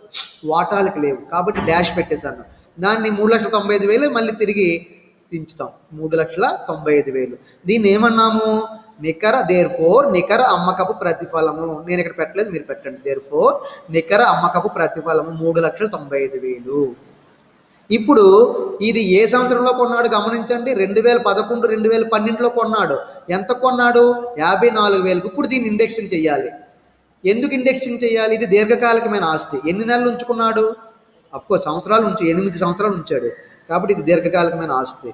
A: వాటాలకి లేవు కాబట్టి డాష్ పెట్టేశాను. దాన్ని 3,95,000 మళ్ళీ తిరిగి దించుతాం. 3,95,000. దీన్ని ఏమన్నాము? నికర నికర అమ్మకపు ప్రతిఫలము. నేను ఇక్కడ పెట్టలేదు, మీరు పెట్టండి. నికర అమ్మకపు ప్రతిఫలము 3,95,000. ఇప్పుడు ఇది ఏ సంవత్సరంలో కొన్నాడు గమనించండి. 2011, 2012లో కొన్నాడు. ఎంత కొన్నాడు? 54,000. ఇప్పుడు దీన్ని ఇండెక్సింగ్ చేయాలి. ఎందుకు ఇండెక్సింగ్ చేయాలి? ఇది దీర్ఘకాలికమైన ఆస్తి. ఎన్ని నెలలు ఉంచుకున్నాడు? అఫ్కోర్స్ సంవత్సరాలు 8 సంవత్సరాలు ఉంచాడు. కాబట్టి ఇది దీర్ఘకాలికమైన ఆస్తి.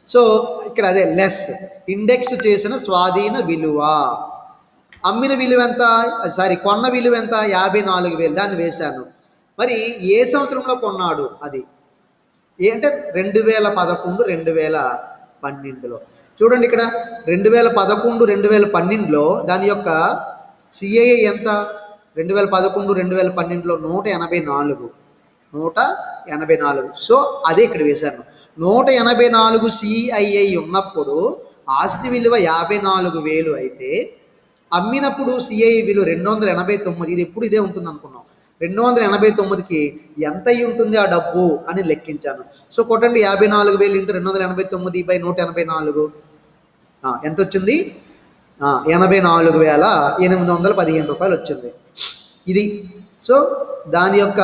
A: సో ఇక్కడ అదే లెస్ ఇండెక్స్ చేసిన స్వాధీన విలువ. అమ్మిన విలువ ఎంత? కొన్న విలువ ఎంత? 54,000. దాన్ని వేశాను. మరి ఏ సంవత్సరంలో కొన్నాడు? అది అంటే 2011, 2012లో. చూడండి ఇక్కడ 2011, 2012లో దాని యొక్క సిఐఏ ఎంత? 2011, 2012లో 184. సో అదే ఇక్కడ వేశాను. 184 సిఐఐ ఉన్నప్పుడు ఆస్తి విలువ 54,000 అయితే అమ్మినప్పుడు సిఐఐ విలువ 289. ఇది ఎప్పుడు ఇదే ఉంటుంది అనుకున్నాం. 289కి ఎంత అయి ఉంటుంది ఆ డబ్బు అని లెక్కించాను. సో కొట్టండి 54,000 ఇంటూ 289/184. ఎంత వచ్చింది? 84,815 రూపాయలు వచ్చింది. ఇది. సో దాని యొక్క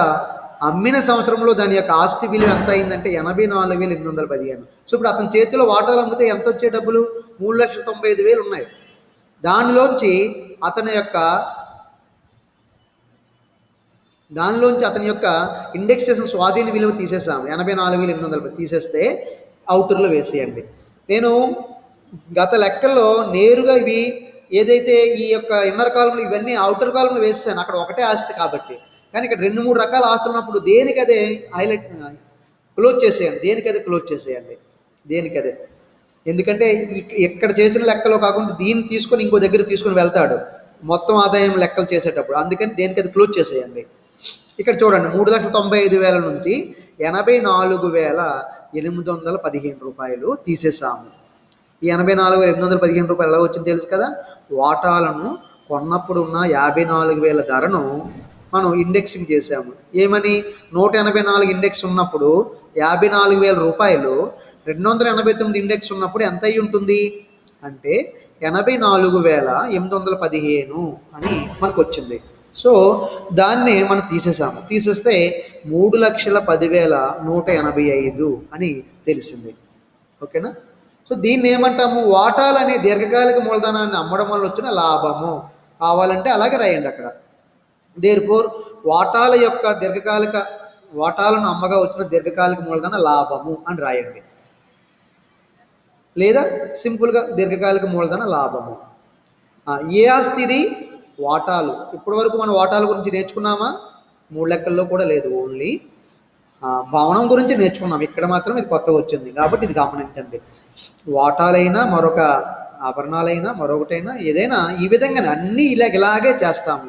A: అమ్మిన సంవత్సరంలో దాని యొక్క ఆస్తి విలువ ఎంత అయిందంటే 84,815. సో ఇప్పుడు అతని చేతిలో వాటాలు అమ్మితే ఎంత వచ్చే డబ్బులు? 3,95,000 ఉన్నాయి. దానిలోంచి అతని యొక్క ఇండెక్స్ చేసిన స్వాధీన విలువ తీసేసాము. 84,815 తీసేస్తే అవుటర్లో వేసేయండి. నేను గత లెక్కల్లో నేరుగా ఇవి ఏదైతే ఈ యొక్క ఇన్నర్ కాలంలో ఇవన్నీ అవుటర్ కాలంలో వేసాను. అక్కడ ఒకటే ఆస్తి కాబట్టి. కానీ ఇక్కడ 2-3 రకాల ఆస్తులు ఉన్నప్పుడు దేనికదే హైలైట్ క్లోజ్ చేసేయండి. దేనికదే. ఎందుకంటే ఇక్కడ చేసిన లెక్కలో కాకుండా దీన్ని తీసుకొని ఇంకో దగ్గర తీసుకొని వెళ్తాడు. మొత్తం ఆదాయం లెక్కలు చేసేటప్పుడు. అందుకని దేనికి అది క్లోజ్ చేసేయండి. ఇక్కడ చూడండి 3,95,000 నుంచి 84,815 రూపాయలు తీసేసాము. ఈ 84,815 రూపాయలు ఎలా వచ్చింది తెలుసు కదా. వాటాలను కొన్నప్పుడు ఉన్న 54,000 ధరను మనం ఇండెక్సింగ్ చేసాము. ఏమని 184 ఇండెక్స్ ఉన్నప్పుడు 54,000 రూపాయలు, 289 ఇండెక్స్ ఉన్నప్పుడు ఎంత అయి ఉంటుంది అంటే 84,815 అని మనకు వచ్చింది. సో దాన్నే మనం తీసేసాము. తీసేస్తే 3,10,185 అని తెలిసింది. ఓకేనా. సో దీన్ని ఏమంటాము, వాటాలు అనే దీర్ఘకాలిక మూలధనాన్ని అమ్మడం వల్ల వచ్చిన లాభము. కావాలంటే అలాగే రాయండి అక్కడ. దేర్ఫోర్ వాటాల యొక్క వాటాలను అమ్మగా వచ్చిన దీర్ఘకాలిక మూలధన లాభము అని రాయండి, లేదా సింపుల్గా దీర్ఘకాలిక మూలధన లాభము. ఏ ఆస్తి ఇది? వాటాలు. ఇప్పటి వరకు మనం వాటాల గురించి నేర్చుకున్నామా? 3 లెక్కల్లో కూడా లేదు. ఓన్లీ భవనం గురించి నేర్చుకున్నాం. ఇక్కడ మాత్రం ఇది కొత్తగా వచ్చింది కాబట్టి ఇది గమనించండి. వాటాలైనా, మరొక ఆభరణాలైనా, మరొకటైనా, ఏదైనా ఈ విధంగానే అన్నీ ఇలాగే చేస్తాము.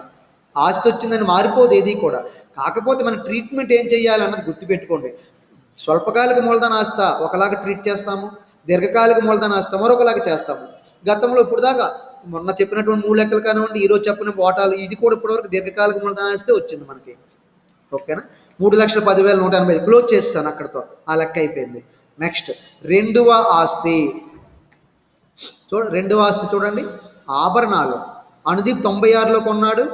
A: ఆస్తి వచ్చిందని మారిపోదు ఏది కూడా. కాకపోతే మన ట్రీట్మెంట్ ఏం చేయాలన్నది గుర్తుపెట్టుకోండి. స్వల్పకాలిక మూలధన ఆస్త ఒకలాగా ట్రీట్ చేస్తాము, దీర్ఘకాలిక మూలధన ఆస్త మరొకలాగా చేస్తాము. గతంలో ఇప్పుడు దాకా మొన్న చెప్పినటువంటి 3 లెక్కలు కానివ్వండి, ఈరోజు చెప్పిన వాటాలు, ఇది కూడా ఇప్పటివరకు దీర్ఘకాలిక మూలధన ఆస్తే వచ్చింది మనకి. ఓకేనా. 3,10,180 క్లోజ్ చేస్తాను అక్కడితో. ఆ లెక్క అయిపోయింది. నెక్స్ట్ రెండవ ఆస్తి రెండవ ఆస్తి చూడండి. ఆభరణాలు. అనుదీప్ 96లో కొన్నాడు,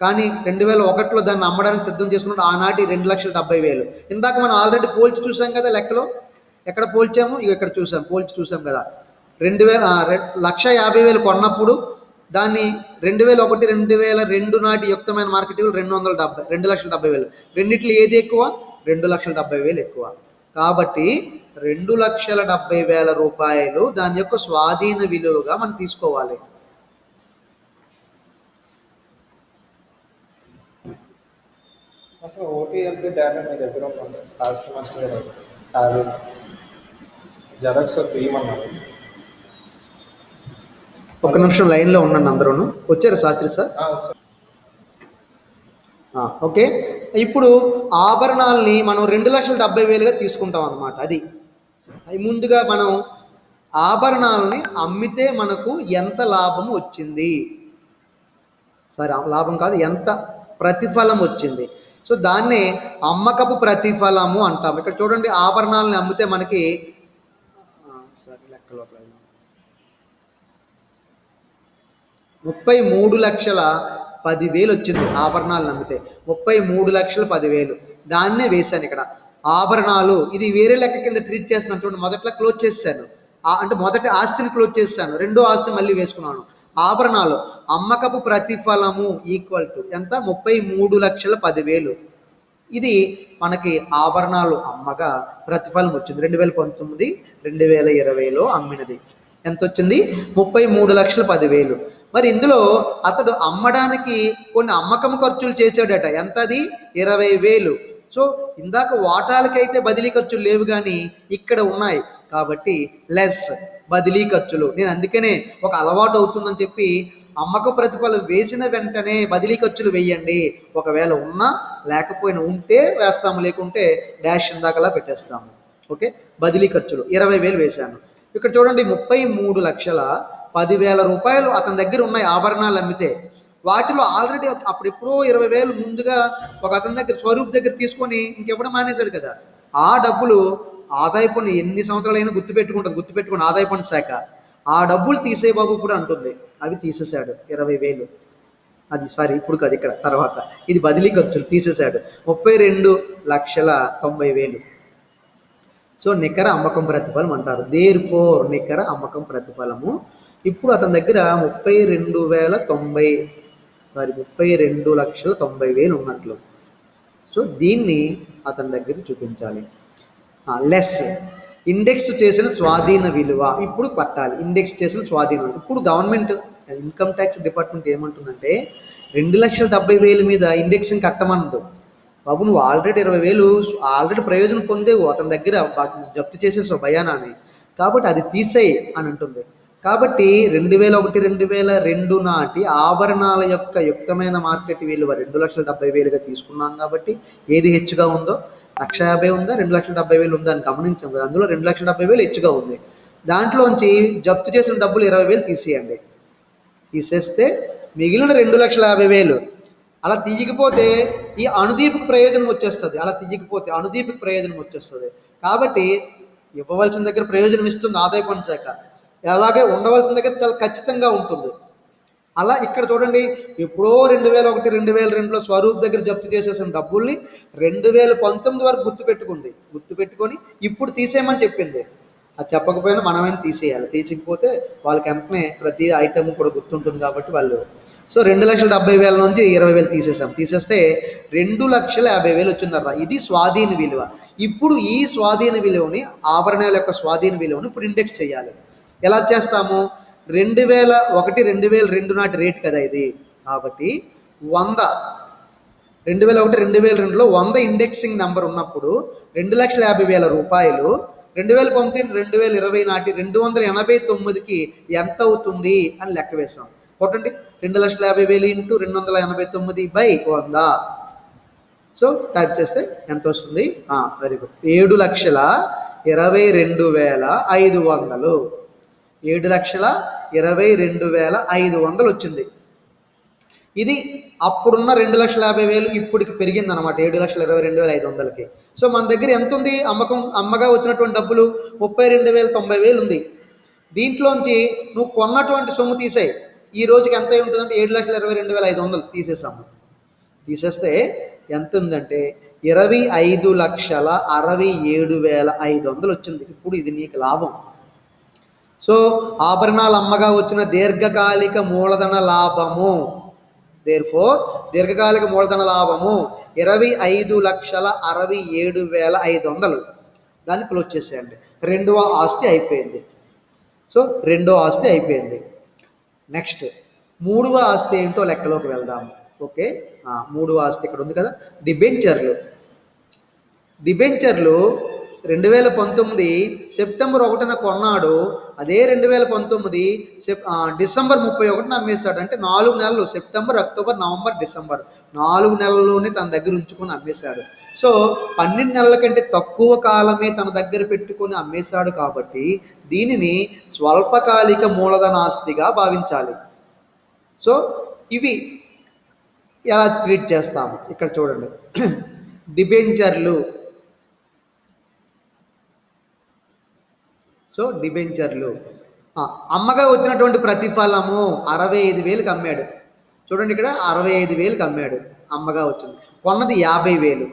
A: కానీ 2001లో దాన్ని అమ్మడానికి సిద్ధం చేసుకున్నాడు. ఆనాటి 2,70,000. ఇందాక మనం ఆల్రెడీ పోల్చి చూసాం కదా లెక్కలో. ఎక్కడ పోల్చాము? ఇక్కడ చూసాం, పోల్చి చూసాం కదా. 1,50,000 కొన్నప్పుడు దాన్ని 2001, 2002 నాటి యుక్తమైన మార్కెట్ విలువ 2,70,000. రెండిట్లో ఏది ఎక్కువ? 2,70,000 ఎక్కువ. కాబట్టి 2,70,000 రూపాయలు దాని యొక్క స్వాధీన విలువగా మనం తీసుకోవాలి.
B: అసలు ఓటీఎల్పీ డేటా మీ దగ్గర ఉందండి. శాస్త్రం మంచిగా జెరాక్స్ తీయమన్నారు.
A: ఒక్క నిమిషం లైన్లో ఉండండి అందరూ. వచ్చారు శాస్త్రి సార్? ఓకే. ఇప్పుడు ఆభరణాలని మనం 2,70,000గా తీసుకుంటాం అన్నమాట. అది ముందుగా మనం ఆభరణాలని అమ్మితే మనకు ఎంత లాభం వచ్చింది, లాభం కాదు, ఎంత ప్రతిఫలం వచ్చింది. సో దాన్నే అమ్మకపు ప్రతిఫలము అంటాం. ఇక్కడ చూడండి, ఆభరణాలని అమ్మితే మనకి లెక్కలోకి వెళ్దాం. 33,10,000 వచ్చింది ఆభరణాలను అమ్మితే. 33,10,000 దాన్నే వేశాను ఇక్కడ. ఆభరణాలు ఇది వేరే లెక్క కింద ట్రీట్ చేస్తున్నాను చూడండి. మొదట్లో క్లోజ్ చేశాను, అంటే మొదటి ఆస్తిని క్లోజ్ చేశాను, రెండో ఆస్తిని మళ్ళీ వేసుకున్నాను. ఆభరణాలు అమ్మకపు ప్రతిఫలము ఈక్వల్ టు ఎంత? 33,10,000. ఇది మనకి ఆభరణాలు అమ్మగా ప్రతిఫలం వచ్చింది. 2019, 2020లో అమ్మినది ఎంత వచ్చింది? 33,10,000. మరి ఇందులో అతడు అమ్మడానికి కొన్ని అమ్మకం ఖర్చులు చేశాడట. ఎంత? అది 20,000. సో ఇందాక వాటాలకైతే బదిలీ ఖర్చులు లేవు, కానీ ఇక్కడ ఉన్నాయి కాబట్టి లెస్ బదిలీ ఖర్చులు. నేను అందుకనే ఒక అలవాటు అవుతుందని చెప్పి అమ్మక ప్రతిఫలం వేసిన వెంటనే బదిలీ ఖర్చులు వేయండి. ఒకవేళ ఉన్నా లేకపోయినా, ఉంటే వేస్తాము, లేకుంటే డాష్ ఇందాకలా పెట్టేస్తాము. ఓకే. బదిలీ ఖర్చులు 20,000 వేశాను. ఇక్కడ చూడండి, 33,10,000 రూపాయలు అతని దగ్గర ఉన్నాయి ఆభరణాలు అమ్మితే. వాటిలో ఆల్రెడీ అప్పుడెప్పుడో 20,000 ముందుగా ఒక అతని దగ్గర, స్వరూప్ దగ్గర తీసుకొని ఇంకెప్పుడు మానేశాడు కదా. ఆ డబ్బులు ఆదాయ పన్ను ఎన్ని సంవత్సరాలైనా గుర్తుపెట్టుకోండి ఆదాయ పన్ను శాఖ. ఆ డబ్బులు తీసే బాబు కూడా అంటుంది. అవి తీసేశాడు 20,000. అది ఇప్పుడు కాదు, ఇక్కడ తర్వాత. ఇది బదిలీ ఖర్చులు తీసేశాడు 32,90,000. సో నికర అమ్మకం ప్రతిఫలం అంటారు. దేర్ఫోర్ నికర అమ్మకం ప్రతిఫలము ఇప్పుడు అతని దగ్గర 32,90,000 ఉన్నట్లు. సో దీన్ని అతని దగ్గర చూపించాలి. లెస్ ఇండెక్స్ చేసిన స్వాధీన విలువ ఇప్పుడు పట్టాలి. ఇండెక్స్ చేసిన స్వాధీన విలువ. ఇప్పుడు గవర్నమెంట్ ఇన్కమ్ ట్యాక్స్ డిపార్ట్మెంట్ ఏమంటుందంటే 2,70,000 మీద ఇండెక్సింగ్ కట్టమన్నదు. బాబు నువ్వు ఆల్రెడీ 20,000 ఆల్రెడీ ప్రయోజనం పొందేవు, అతని దగ్గర జప్తు చేసేసావు భయానాన్ని, కాబట్టి అది తీసేయి అని అంటుంది. కాబట్టి 2001 2002 నాటి ఆభరణాల యొక్క యుక్తమైన మార్కెట్ విలువ 2,70,000గా తీసుకున్నాం. కాబట్టి ఏది హెచ్చుగా ఉందో 1,50,000 ఉందా 2,70,000 ఉందా అని గమనించాం కదా. అందులో 2,70,000 హెచ్చుగా ఉంది. దాంట్లోంచి జప్తు చేసిన డబ్బులు 20,000 తీసేయండి. తీసేస్తే మిగిలిన 2,50,000 అలా తీయకపోతే ఈ అణుదీపకు ప్రయోజనం వచ్చేస్తుంది. అలా తీయకపోతే అణుదీపకు ప్రయోజనం వచ్చేస్తుంది. కాబట్టి ఇవ్వవలసిన దగ్గర ప్రయోజనం ఇస్తుంది ఆదాయ పన్ను శాఖ, అలాగే ఉండవలసిన దగ్గర చాలా ఖచ్చితంగా ఉంటుంది. అలా ఇక్కడ చూడండి, ఎప్పుడో 2001 2002లో స్వరూప్ దగ్గర జప్తు చేసేసిన డబ్బుల్ని 2019 వరకు గుర్తుపెట్టుకొని ఇప్పుడు తీసేయమని చెప్పింది. అది చెప్పకపోయినా మనమైనా తీసేయాలి. తీసేయకపోతే వాళ్ళకి వెంటనే ప్రతి ఐటమ్ కూడా గుర్తుంటుంది కాబట్టి వాళ్ళు. సో 2,70,000 నుంచి 20,000 తీసేసాం. తీసేస్తే 2,50,000 వచ్చిందర్రా. ఇది స్వాధీన విలువ. ఇప్పుడు ఈ స్వాధీన విలువని, ఆభరణాల యొక్క స్వాధీన విలువని ఇప్పుడు ఇండెక్స్ చేయాలి. ఎలా చేస్తాము? 2001 2002 నాటి రేటు కదా ఇది. కాబట్టి 100 2001 2002లో 100 ఇండెక్సింగ్ నెంబర్ ఉన్నప్పుడు 2,50,000 రూపాయలు 2019 2020 నాటి 289కి ఎంత అవుతుంది అని లెక్క వేసాం. కొట్టండి, 2,50,000 ఇంటూ 289/100. సో టైప్ చేస్తే ఎంత వస్తుంది? Very good, 7,22,500. 7,22,500 వచ్చింది. ఇది అప్పుడున్న 2,50,000 ఇప్పటికి పెరిగింది అనమాట 7,22,500కి. సో మన దగ్గర ఎంత ఉంది? అమ్మగా వచ్చినటువంటి డబ్బులు 32,90,000 ఉంది. దీంట్లోంచి నువ్వు కొన్నటువంటి సొమ్ము తీసేయి. ఈ రోజుకి ఎంత ఉంటుందంటే 7,22,500 తీసేసాము. తీసేస్తే ఎంత ఉందంటే 25,67,500 వచ్చింది. ఇప్పుడు ఇది నీకు లాభం. సో ఆభరణాలు అమ్మగా వచ్చిన దీర్ఘకాలిక మూలధన లాభము, దీర్ఘకాలిక మూలధన లాభము 25,67,500. దాన్ని క్లోజ్ చేసేయండి. రెండవ ఆస్తి అయిపోయింది. సో రెండో ఆస్తి అయిపోయింది. నెక్స్ట్ మూడవ ఆస్తి ఏంటో లెక్కలోకి వెళ్దాము. ఓకే, మూడవ ఆస్తి ఇక్కడ ఉంది కదా, డిబెంచర్లు. 2019 సెప్టెంబర్ 1న కొన్నాడు. అదే 2019 డిసెంబర్ 31న అమ్మేశాడు. అంటే 4 నెలలు, సెప్టెంబర్ అక్టోబర్ నవంబర్ డిసెంబర్ 4 నెలల్లోనే తన దగ్గర ఉంచుకొని అమ్మేశాడు. సో 12 నెలల కంటే తక్కువ కాలమే తన దగ్గర పెట్టుకొని అమ్మేశాడు. కాబట్టి దీనిని స్వల్పకాలిక మూలధన ఆస్తిగా భావించాలి. సో ఇవి ఎలా ట్రీట్ చేస్తాము ఇక్కడ చూడండి. డిబెంచర్లు. సో డిబెంచర్లు అమ్మగా వచ్చినటువంటి ప్రతిఫలము 65,000కి అమ్మాడు. చూడండి, ఇక్కడ 65,000కి అమ్మాడు, అమ్మగా వచ్చింది. కొన్నది 50,000.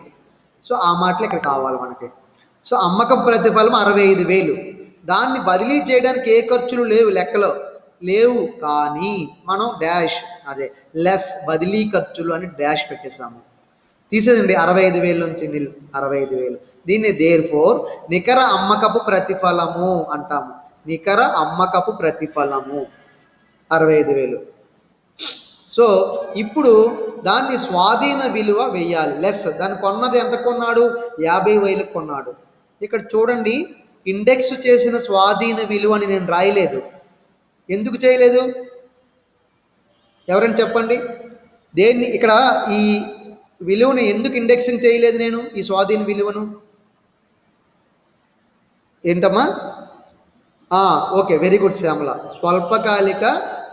A: సో ఆ మాటలు ఇక్కడ కావాలి మనకి. సో అమ్మకం ప్రతిఫలం 65,000. దాన్ని బదిలీ చేయడానికి ఏ ఖర్చులు లేవు, లెక్కలో లేవు. కానీ మనం డాష్, అదే లెస్ బదిలీ ఖర్చులు అని డాష్ పెట్టేసాము. తీసేదండి 65,000 నుంచి 65,000. దీన్ని దేర్ఫోర్ నికర అమ్మకపు ప్రతిఫలము అంటాము. నికర అమ్మకపు ప్రతిఫలము 65,000. సో ఇప్పుడు దాన్ని స్వాధీన విలువ వేయాలి. లెస్, దాన్ని కొన్నది ఎంత కొన్నాడు? 50,000 కొన్నాడు. ఇక్కడ చూడండి, ఇండెక్స్ చేసిన స్వాధీన విలువ అని నేను రాయలేదు. ఎందుకు చేయలేదు? ఎవరైనా చెప్పండి. దేన్ని ఇక్కడ ఈ విలువను ఎందుకు ఇండెక్సింగ్ చేయలేదు నేను? ఈ స్వాధీన విలువను ఏంటమ్మా? Okay, very good Shyamala. స్వల్పకాలిక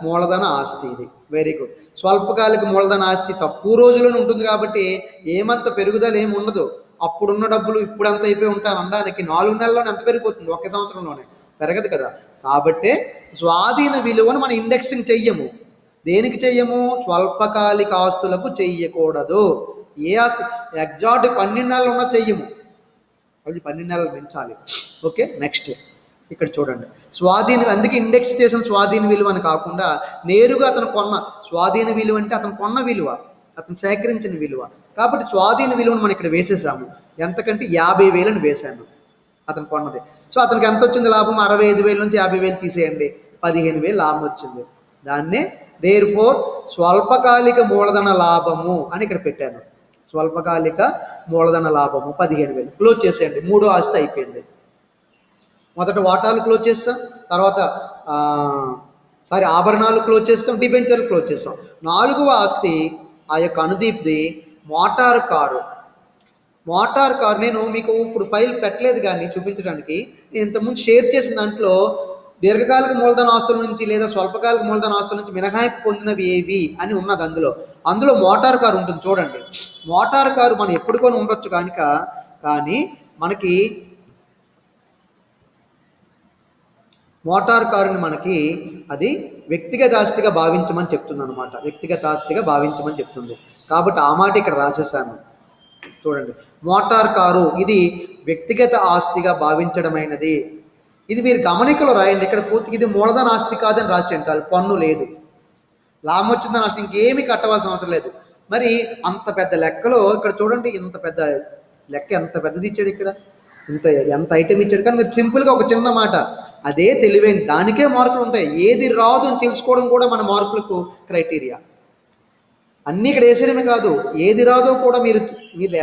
A: మూలధన ఆస్తి ఇది. Very good. స్వల్పకాలిక మూలధన ఆస్తి తక్కువ రోజుల్లోనే ఉంటుంది కాబట్టి ఏమంత పెరుగుదల ఏమి ఉండదు. అప్పుడున్న డబ్బులు ఇప్పుడు ఎంత అయిపోయి ఉంటాను అనడానికి 4 నెలల్లోనే ఎంత పెరిగిపోతుంది? 1 సంవత్సరంలోనే పెరగదు కదా. కాబట్టి స్వాధీన విలువను మనం ఇండెక్సింగ్ చెయ్యము. దేనికి చెయ్యము? స్వల్పకాలిక ఆస్తులకు చెయ్యకూడదు. ఏ ఆస్తి ఎగ్జాక్ట్ 12 నెలలు ఉన్నా చెయ్యము, అది 12 నెలలు పెంచాలి. ఓకే, నెక్స్ట్ ఇక్కడ చూడండి, అందుకే ఇండెక్స్ చేసిన స్వాధీన విలువ అని కాకుండా నేరుగా అతను కొన్న స్వాధీన విలువ అంటే అతను కొన్న విలువ, అతను సేకరించిన విలువ. కాబట్టి స్వాధీన విలువను మనం ఇక్కడ వేసేసాము. ఎంతకంటే 50,000 వేసాము అతను కొన్నది. సో అతనికి ఎంత వచ్చింది లాభం? 65,000 నుంచి 50,000 తీసేయండి, 15,000 లాభం వచ్చింది. దాన్నే దేర్ఫోర్ స్వల్పకాలిక మూలధన లాభము అని ఇక్కడ పెట్టాను. స్వల్పకాలిక మూలధన లాభము 15,000. క్లోజ్ చేసేయండి. మూడో ఆస్తి అయిపోయింది. మొదట వాటాలు క్లోజ్ చేస్తాం, తర్వాత ఆభరణాలు క్లోజ్ చేస్తాం, డిబెంచర్లు క్లోజ్ చేస్తాం. 4వ ఆస్తి ఆ యొక్క అనుదీప్ది మోటార్ కారు. మోటార్ కారు నేను మీకు ఇప్పుడు ఫైల్ పెట్టలేదు కానీ చూపించడానికి, నేను ఇంతకుముందు షేర్ చేసిన దాంట్లో దీర్ఘకాలిక మూలధన ఆస్తుల నుంచి లేదా స్వల్పకాలిక మూలధన ఆస్తుల నుంచి మినహాయింపు పొందినవి ఏవి అని ఉన్నది. అందులో మోటార్ కారు ఉంటుంది చూడండి. మోటార్ కారు మనం ఎప్పుడు కొని ఉండొచ్చు కానీ మనకి మోటార్ కారుని మనకి అది వ్యక్తిగత ఆస్తిగా భావించమని చెప్తుంది అనమాట. వ్యక్తిగత ఆస్తిగా భావించమని చెప్తుంది కాబట్టి ఆ మాట ఇక్కడ రాసేసాను. చూడండి, మోటార్ కారు ఇది వ్యక్తిగత ఆస్తిగా భావించడమైనది. ఇది మీరు గమనికలో రాయండి. ఇక్కడ పూర్తిగా ఇది మూలధన ఆస్తి కాదని రాసేయండి. చాలు, పన్ను లేదు, లాభం వచ్చిందని నష్టం ఇంకేమీ కట్టవలసిన అవసరం లేదు. మరి అంత పెద్ద లెక్కలో ఇక్కడ చూడండి, ఇంత పెద్ద లెక్క ఎంత పెద్దది ఇచ్చాడు ఇక్కడ, ఎంత ఐటెం ఇచ్చాడు. కానీ మీరు సింపుల్గా ఒక చిన్న మాట, అదే తెలివైన దానికే మార్కులు ఉంటాయి. ఏది రాదు అని తెలుసుకోవడం కూడా మన మార్కులకు క్రైటీరియా. అన్నీ ఇక్కడ వేసేయడమే కాదు, ఏది రాదో కూడా మీరు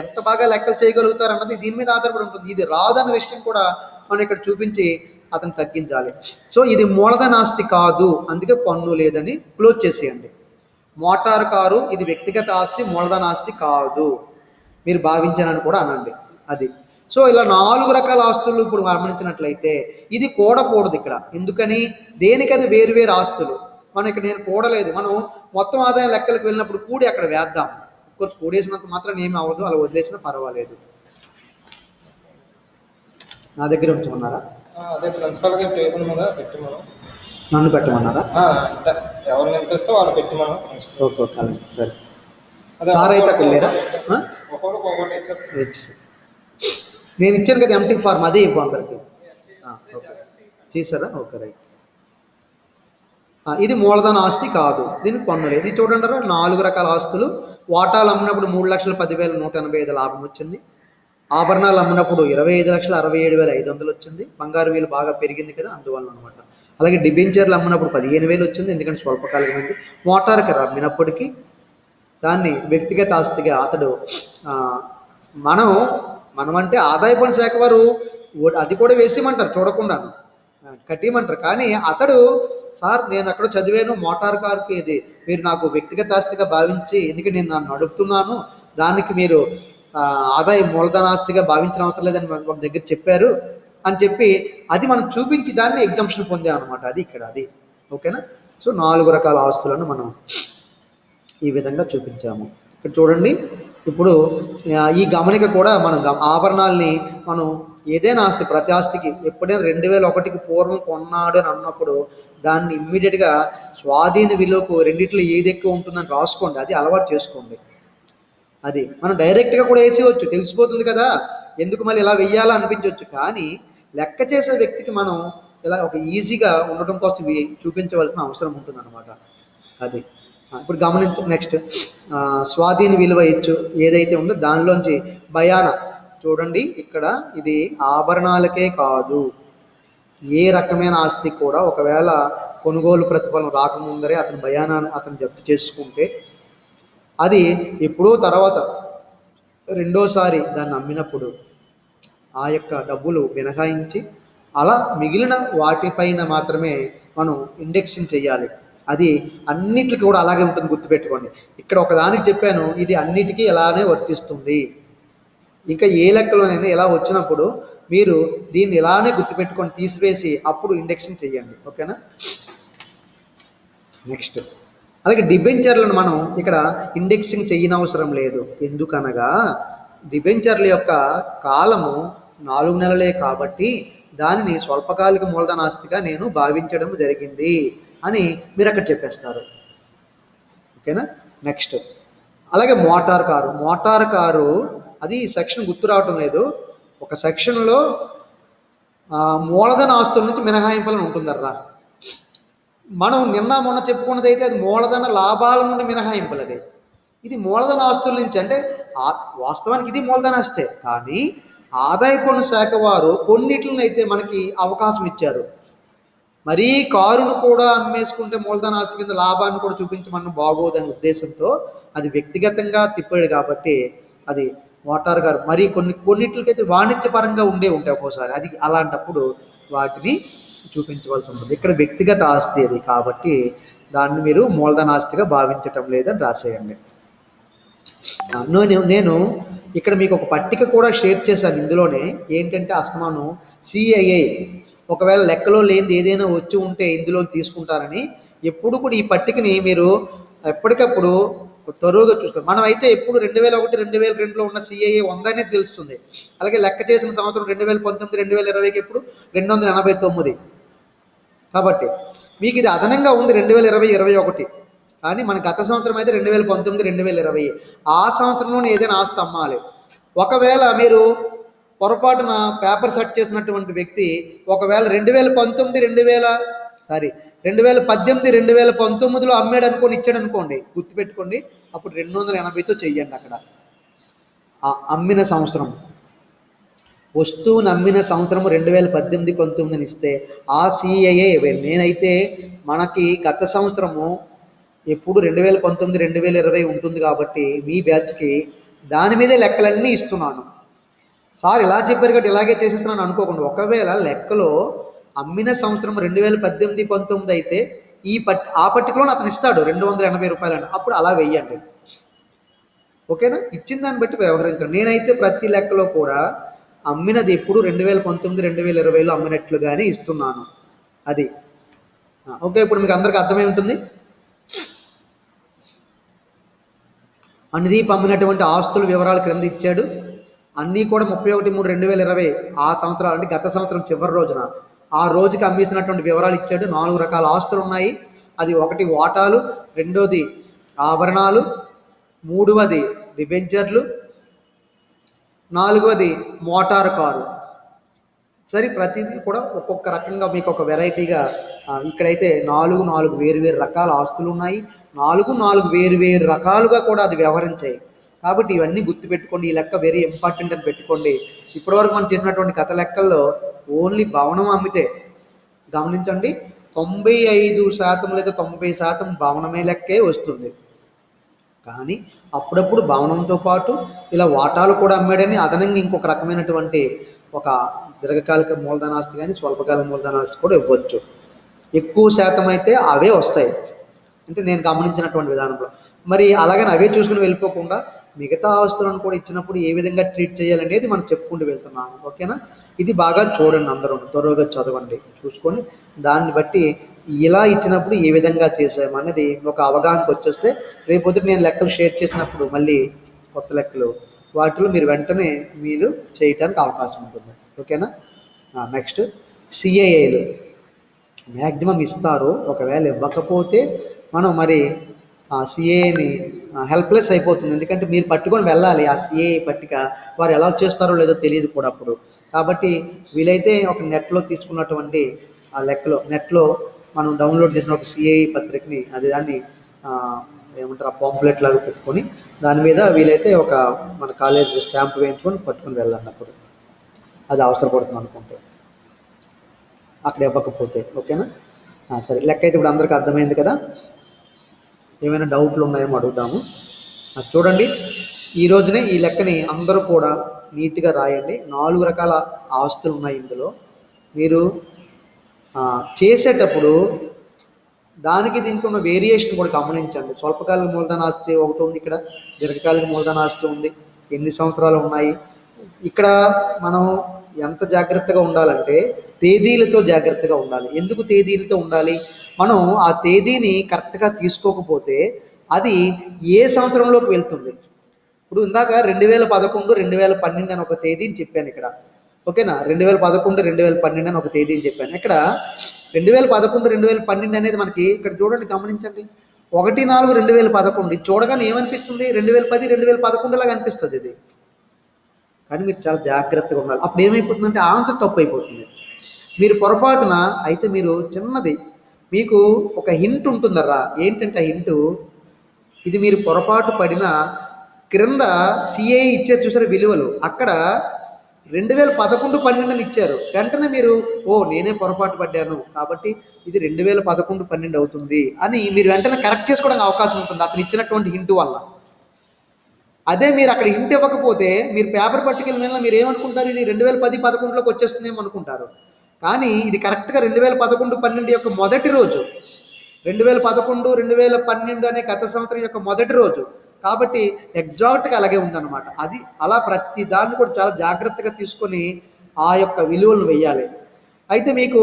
A: ఎంత బాగా లెక్కలు చేయగలుగుతారు అన్నది దీని మీద ఆధారపడి ఉంటుంది. ఇది రాదన్న విషయం కూడా మనం ఇక్కడ చూపించి అతను తగ్గించాలి. సో ఇది మూలధన ఆస్తి కాదు, అందుకే పన్ను లేదని క్లోజ్ చేసేయండి. మోటార్ కారు ఇది వ్యక్తిగత ఆస్తి, మూలధన ఆస్తి కాదు మీరు భావించానని కూడా అనండి. అది సో ఇలా 4 రకాల ఆస్తులు ఇప్పుడు గమనించినట్లయితే ఇది కూడకూడదు ఇక్కడ. ఎందుకని, దేనికది వేరు ఆస్తులు. మనం ఇక్కడ నేను కూడలేదు, మనం మొత్తం ఆదాయం లెక్కలకు వెళ్ళినప్పుడు కూడి అక్కడ వేద్దాం. కొంచెం కూడేసినంత మాత్రం ఏమి అవ్వదు, అలా వదిలేసినా పర్వాలేదు. నా దగ్గర ఉంచమన్నారా?
B: అదే ప్రిన్సిపల్గా టేబుల్ మీద పెట్టమను.
A: నన్ను పెట్టమన్నారా?
B: ఎవరు నింపిస్తే వాళ్ళు పెట్టమను.
A: ఓకే సరే. సార్ అయితే అక్కడ లేరా? నేను ఇచ్చాను కదా ఎంటీ ఫార్మ్, అదే ఇవ్వు అందరికి. ఓకే చేశారా? Okay right. ఇది మూలధన ఆస్తి కాదు, దీనికి పన్ను లేదు. ఇది చూడండి, 4 రకాల ఆస్తులు. వాటాలు అమ్మినప్పుడు 3,10,185 లాభం వచ్చింది. ఆభరణాలు అమ్మినప్పుడు 25,67,500 వచ్చింది. బంగారు వేలు బాగా పెరిగింది కదా, అందువల్ల అనమాట. అలాగే డిబెంచర్లు అమ్మినప్పుడు 15,000 వచ్చింది, ఎందుకంటే స్వల్పకాలికమైంది. మోటార్ కారు అమ్మినప్పటికీ దాన్ని వ్యక్తిగత ఆస్తిగా అతడు మనం అంటే ఆదాయ పన్ను శాఖ వారు అది కూడా వేసేయమంటారు, చూడకుండాను కట్టేయమంటారు. కానీ అతడు సార్ నేను అక్కడ చదివాను, మోటార్ కారుకి ఇది మీరు నాకు వ్యక్తిగత ఆస్తిగా భావించి, ఎందుకంటే నేను నన్ను నడుపుతున్నాను, దానికి మీరు ఆదాయ మూలధన ఆస్తిగా భావించిన అవసరం లేదని ఒక దగ్గర చెప్పారు అని చెప్పి అది మనం చూపించి దాన్ని ఎగ్జంప్షన్ పొందామన్నమాట. అది ఇక్కడ అది ఓకేనా. సో 4 రకాల ఆస్తులను మనం ఈ విధంగా చూపించాము. ఇక్కడ చూడండి, ఇప్పుడు ఈ గమనిక కూడా మనం ఆభరణాలని మనం ఏదైనా ఆస్తి, ప్రతి ఆస్తికి ఎప్పుడైనా 2001కి పూర్వం కొన్నాడు అని అన్నప్పుడు దాన్ని ఇమ్మీడియట్గా స్వాధీన విలువకు రెండిట్లో ఏది ఎక్కువ ఉంటుందని రాసుకోండి, అది అలవాటు చేసుకోండి. అది మనం డైరెక్ట్గా కూడా వేసేయచ్చు, తెలిసిపోతుంది కదా, ఎందుకు మళ్ళీ ఇలా వెయ్యాలా అనిపించవచ్చు. కానీ లెక్క చేసే వ్యక్తికి మనం ఇలా ఒక ఈజీగా ఉండటం కోసం చూపించవలసిన అవసరం ఉంటుంది అన్నమాట. అది ఇప్పుడు నెక్స్ట్ స్వాధీన విలువ ఇచ్చు ఏదైతే ఉందో దానిలోంచి బయాన చూడండి. ఇక్కడ ఇది ఆభరణాలకే కాదు, ఏ రకమైన ఆస్తి కూడా ఒకవేళ కొనుగోలు ప్రతిఫలం రాకముందరే అతని బయానాన్ని అతను జప్తు చేసుకుంటే అది ఎప్పుడో తర్వాత రెండోసారి దాన్ని అమ్మినప్పుడు ఆ యొక్క డబ్బులు మినహాయించి అలా మిగిలిన వాటిపైన మాత్రమే మనం ఇండెక్సింగ్ చేయాలి. అది అన్నిటికీ కూడా అలాగే ఉంటుంది, గుర్తుపెట్టుకోండి. ఇక్కడ ఒకదానికి చెప్పాను, ఇది అన్నిటికీ ఇలానే వర్తిస్తుంది. ఇంకా ఏ లెక్కలోనైనా ఇలా వచ్చినప్పుడు మీరు దీన్ని ఇలానే గుర్తుపెట్టుకొని తీసివేసి అప్పుడు ఇండెక్సింగ్ చేయండి, ఓకేనా. నెక్స్ట్ అలాగే డిబెంచర్లను మనం ఇక్కడ ఇండెక్సింగ్ చేయనవసరం లేదు. ఎందుకనగా డిబెంచర్ల యొక్క కాలము 4 నెలలే కాబట్టి దానిని స్వల్పకాలిక మూలధన ఆస్తిగా నేను భావించడం జరిగింది అని మీరు అక్కడ చెప్పేస్తారు, ఓకేనా. నెక్స్ట్ అలాగే మోటార్ కారు అది సెక్షన్ గుర్తు రావటం లేదు. ఒక సెక్షన్లో మూలధన ఆస్తుల నుంచి మినహాయింపులను ఉంటుందర్రా. మనం మొన్న చెప్పుకున్నది అయితే అది మూలధన లాభాల నుండి మినహాయింపులదే. ఇది మూలధన ఆస్తుల నుంచి, అంటే వాస్తవానికి ఇది మూలధన ఆస్తే, కానీ ఆదాయ పన్ను శాఖ వారు కొన్నిటిని అయితే మనకి అవకాశం ఇచ్చారు. మరీ కారును కూడా అమ్మేసుకుంటే మూలధన ఆస్తి కింద లాభాన్ని కూడా చూపించమన్న బాగోదనే ఉద్దేశంతో అది వ్యక్తిగతంగా తిప్పాడు కాబట్టి అది మోటార్ కారు. మరి కొన్నిటికైతే వాణిజ్యపరంగా ఉంటాయి ఒక్కోసారి, అది అలాంటప్పుడు వాటిని చూపించవలసి ఉంటుంది. ఇక్కడ వ్యక్తిగత ఆస్తి అది కాబట్టి దాన్ని మీరు మూలధన ఆస్తిగా భావించటం లేదని రాసేయండి. నేను ఇక్కడ మీకు ఒక పట్టిక కూడా షేర్ చేశాను ఇందులోనే. ఏంటంటే అస్తమానం సిఐఐ ఒకవేళ లెక్కలో లేనిది ఏదైనా వచ్చి ఉంటే ఇందులో తీసుకుంటారని ఎప్పుడు కూడా ఈ పట్టికని మీరు ఎప్పటికప్పుడు త్వరగా చూసుకోండి. మనం అయితే ఎప్పుడు 2001 2002లో ఉన్న సిఐఏ 100 అనేది తెలుస్తుంది. అలాగే లెక్క చేసిన సంవత్సరం 2019 2020కి ఎప్పుడు 289. కాబట్టి మీకు ఇది అదనంగా ఉంది 2020 21. కానీ మన గత సంవత్సరం అయితే 2019 2020. ఆ సంవత్సరంలోనే ఏదైనా ఆస్తి అమ్మాలి. ఒకవేళ మీరు పొరపాటున పేపర్ సెట్ చేసినటువంటి వ్యక్తి ఒకవేళ 2018 2019లో అమ్మాడు అనుకోని ఇచ్చాడు అనుకోండి, గుర్తుపెట్టుకోండి, అప్పుడు 280తో చెయ్యండి. అక్కడ ఆ అమ్మిన సంవత్సరం, వస్తువుని అమ్మిన సంవత్సరం 2018 19 ఇస్తే ఆ సిఐఏ. నేనైతే మనకి గత సంవత్సరము ఎప్పుడు 2019 2020 ఉంటుంది కాబట్టి మీ బ్యాచ్కి దాని మీదే లెక్కలన్నీ ఇస్తున్నాను. సార్ ఇలా చెప్పారు కాబట్టి ఇలాగే చేసేస్తున్నాను అనుకోకుండా, ఒకవేళ లెక్కలో అమ్మిన సంవత్సరం 2018 19 అయితే ఆ పట్టికలోనే అతను ఇస్తాడు 280 రూపాయలు, అప్పుడు అలా వెయ్యండి. ఓకేనా? ఇచ్చిన దాన్ని బట్టి వ్యవహరించండి. నేనైతే ప్రతి లెక్కలో కూడా అమ్మినది ఎప్పుడు 2019 2020లో అమ్మినట్లుగానే ఇస్తున్నాను. అది ఓకే. ఇప్పుడు మీకు అందరికీ అర్థమై ఉంటుంది. అనుదీప్ అమ్మినటువంటి ఆస్తుల వివరాలు క్రింద ఇచ్చాడు. అన్నీ కూడా 31/3/2020 ఆ సంవత్సరం అంటే గత సంవత్సరం చివరి రోజున ఆ రోజుకి అమ్మేసినటువంటి వివరాలు ఇచ్చాడు. 4 రకాల ఆస్తులు ఉన్నాయి. అది 1 వాటాలు, 2ది ఆభరణాలు, 3వది డిబెంచర్లు, 4వది మోటారు కారు. సరే, ప్రతిదీ కూడా ఒక్కొక్క రకంగా మీకు ఒక వెరైటీగా ఇక్కడైతే 4 వేరు రకాల ఆస్తులు ఉన్నాయి. 4 వేరు రకాలుగా కూడా అది వ్యవహరించాయి. కాబట్టి ఇవన్నీ గుర్తుపెట్టుకోండి. ఈ లెక్క వెరీ ఇంపార్టెంట్ అని పెట్టుకోండి. ఇప్పటివరకు మనం చేసినటువంటి కథ లెక్కల్లో ఓన్లీ భవనం అమ్మితే గమనించండి 95% లేదా 90% భవనమే లెక్కే వస్తుంది. కానీ అప్పుడప్పుడు భవనంతో పాటు ఇలా వాటాలు కూడా అమ్మాడని అదనంగా ఇంకొక రకమైనటువంటి ఒక దీర్ఘకాలిక మూలధనాస్తి కానీ స్వల్పకాలిక మూలధనాస్తి కూడా ఇవ్వచ్చు. ఎక్కువ శాతం అయితే అవే వస్తాయి, అంటే నేను గమనించినటువంటి విధానంలో. మరి అలాగని అవే చూసుకుని వెళ్ళిపోకుండా మిగతా ఆస్తులను కూడా ఇచ్చినప్పుడు ఏ విధంగా ట్రీట్ చేయాలనేది మనం చెప్పుకుంటూ వెళ్తున్నాము. ఓకేనా? ఇది బాగా చూడండి, అందరూ త్వరగా చదవండి, చూసుకొని దాన్ని బట్టి ఇలా ఇచ్చినప్పుడు ఏ విధంగా చేసామన్నది ఒక అవగాహనకు వచ్చేస్తే రేపొద్దు నేను లెక్కలు షేర్ చేసినప్పుడు మళ్ళీ కొత్త లెక్కలు వాటిలో మీరు వెంటనే మీరు చేయటానికి అవకాశం ఉంటుంది. ఓకేనా? నెక్స్ట్ సిఐఏలు మ్యాక్సిమం ఇస్తారు. ఒకవేళ ఇవ్వకపోతే మనం మరి ఆ సిఏని హెల్ప్లెస్ అయిపోతుంది. ఎందుకంటే మీరు పట్టుకొని వెళ్ళాలి ఆ సిఏ పట్టిక. వారు ఎలా చేస్తారో లేదో తెలియదు కూడా అప్పుడు. కాబట్టి వీలైతే ఒక నెట్లో తీసుకున్నటువంటి ఆ లెక్కలో నెట్లో మనం డౌన్లోడ్ చేసిన ఒక సిఏ పత్రికని దాన్ని ఏమంటారు ఆ పాంప్లెట్ లాగా పెట్టుకొని దాని మీద వీలైతే ఒక మన కాలేజ్ స్టాంప్ వేయించుకొని పట్టుకొని వెళ్ళండి. అప్పుడు అది అవసరపడుతుంది అనుకుంటే అక్కడ ఇవ్వకపోతే. ఓకేనా? సరే, లెక్క అయితే ఇప్పుడు అందరికీ అర్థమైంది కదా? ఏమైనా డౌట్లు ఉన్నాయేమో అడుగుదాము. చూడండి, ఈ రోజునే ఈ లెక్కని అందరూ కూడా నీట్గా రాయండి. 4 రకాల ఆస్తులు ఉన్నాయి ఇందులో. మీరు చేసేటప్పుడు దానికి దీనికి ఉన్న వేరియేషన్ కూడా గమనించండి. స్వల్పకాలిక మూలధన ఆస్తి ఒకటి ఉంది, ఇక్కడ దీర్ఘకాలిక మూలధన ఆస్తి ఉంది, ఎన్ని సంవత్సరాలు ఉన్నాయి. ఇక్కడ మనం ఎంత జాగ్రత్తగా ఉండాలంటే తేదీలతో జాగ్రత్తగా ఉండాలి. ఎందుకు తేదీలతో ఉండాలి? మనం ఆ తేదీని కరెక్ట్గా తీసుకోకపోతే అది ఏ సంవత్సరంలోకి వెళ్తుంది. ఇప్పుడు ఇందాక 2011 2012 అని ఒక తేదీని చెప్పాను ఇక్కడ. ఓకేనా? 2011 2012 అని ఒక తేదీని చెప్పాను. ఇక్కడ 2011 2012 అనేది మనకి ఇక్కడ చూడండి, గమనించండి, 1/4/2011. ఇది చూడగానే ఏమనిపిస్తుంది? 2010 2011 లాగా అనిపిస్తుంది ఇది. కానీ మీరు చాలా జాగ్రత్తగా ఉండాలి. అప్పుడు ఏమైపోతుందంటే ఆన్సర్ తప్పు అయిపోతుంది. మీరు పొరపాటున అయితే మీరు చిన్నది మీకు ఒక హింట్ ఉంటుందరా. ఏంటంటే ఆ హింటు ఇది మీరు పొరపాటు పడిన క్రింద సిఏ ఇచ్చారు చూసారు విలువలు, అక్కడ 2011 12 ఇచ్చారు. వెంటనే మీరు నేనే పొరపాటు పడ్డాను కాబట్టి ఇది 2011 12 అవుతుంది అని మీరు వెంటనే కరెక్ట్ చేసుకోవడానికి అవకాశం ఉంటుంది అతను ఇచ్చినటువంటి హింటు వల్ల. అదే మీరు అక్కడ హింట్ ఇవ్వకపోతే మీరు పేపర్ పట్టుకెళ్ళి వెళ్ళినా మీరు ఏమనుకుంటారు? ఇది 2010 11లోకి వచ్చేస్తుందేమో అనుకుంటారు. కానీ ఇది కరెక్ట్గా 2011-12 యొక్క మొదటి రోజు, 2011-2012 అనే గత సంవత్సరం యొక్క మొదటి రోజు. కాబట్టి ఎగ్జాక్ట్గా అలాగే ఉందన్నమాట. అది అలా ప్రతి దాన్ని కూడా చాలా జాగ్రత్తగా తీసుకొని ఆ యొక్క విలువలు వేయాలి. అయితే మీకు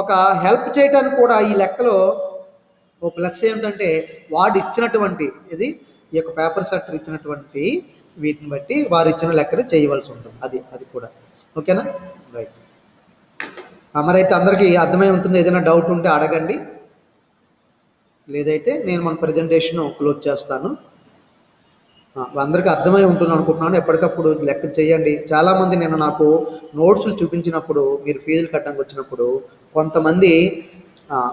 A: ఒక హెల్ప్ చేయడానికి కూడా ఈ లెక్కలో ఓ ప్లస్ ఏంటంటే వాడు ఇచ్చినటువంటి ఈ యొక్క పేపర్ సెట్టర్ ఇచ్చినటువంటి వీటిని బట్టి వారు ఇచ్చిన లెక్కలు చేయవలసి ఉంటుంది. అది కూడా ఓకేనా, రైట్. మరైతే అందరికీ అర్థమై ఉంటుంది. ఏదైనా డౌట్ ఉంటే అడగండి, లేదైతే నేను మన ప్రజెంటేషన్ క్లోజ్ చేస్తాను. అందరికీ అర్థమై ఉంటుంది అనుకుంటున్నాను. ఎప్పటికప్పుడు లెక్కలు చేయండి. చాలామంది నేను నాకు నోట్స్లు చూపించినప్పుడు, మీరు ఫీజులు కట్టడానికి వచ్చినప్పుడు కొంతమంది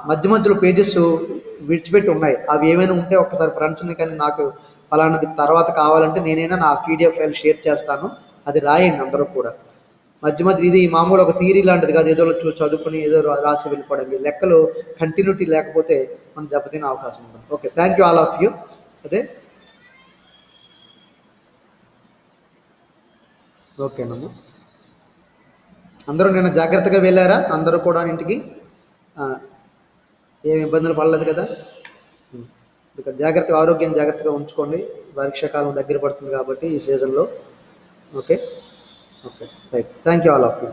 A: మధ్య మధ్యలో పేజెస్ విడిచిపెట్టి ఉన్నాయి. అవి ఏమైనా ఉంటే ఒక్కసారి ఫ్రెండ్స్ని కానీ నాకు ఫలానాది తర్వాత కావాలంటే నేనైనా నా PDF ఫైల్ షేర్ చేస్తాను, అది రాయండి అందరూ కూడా. మధ్య మధ్య ఇది మామూలు ఒక థియరీ లాంటిది కాదు, ఏదో చదువుకుని ఏదో రాసి వెళ్ళిపోవడానికి. లెక్కలు కంటిన్యూటీ లేకపోతే మనం దెబ్బతినే అవకాశం ఉంటుంది. Okay, thank you all of you. ఓకేనమ్మా, అందరూ నిన్న జాగ్రత్తగా వెళ్ళారా? అందరూ కూడా ఇంటికి ఏమి ఇబ్బందులు పడలేదు కదా? ఇక జాగ్రత్తగా ఆరోగ్యం జాగ్రత్తగా ఉంచుకోండి. వర్షాకాలం దగ్గర పడుతుంది కాబట్టి ఈ సీజన్లో. Okay, right. Thank you all of you.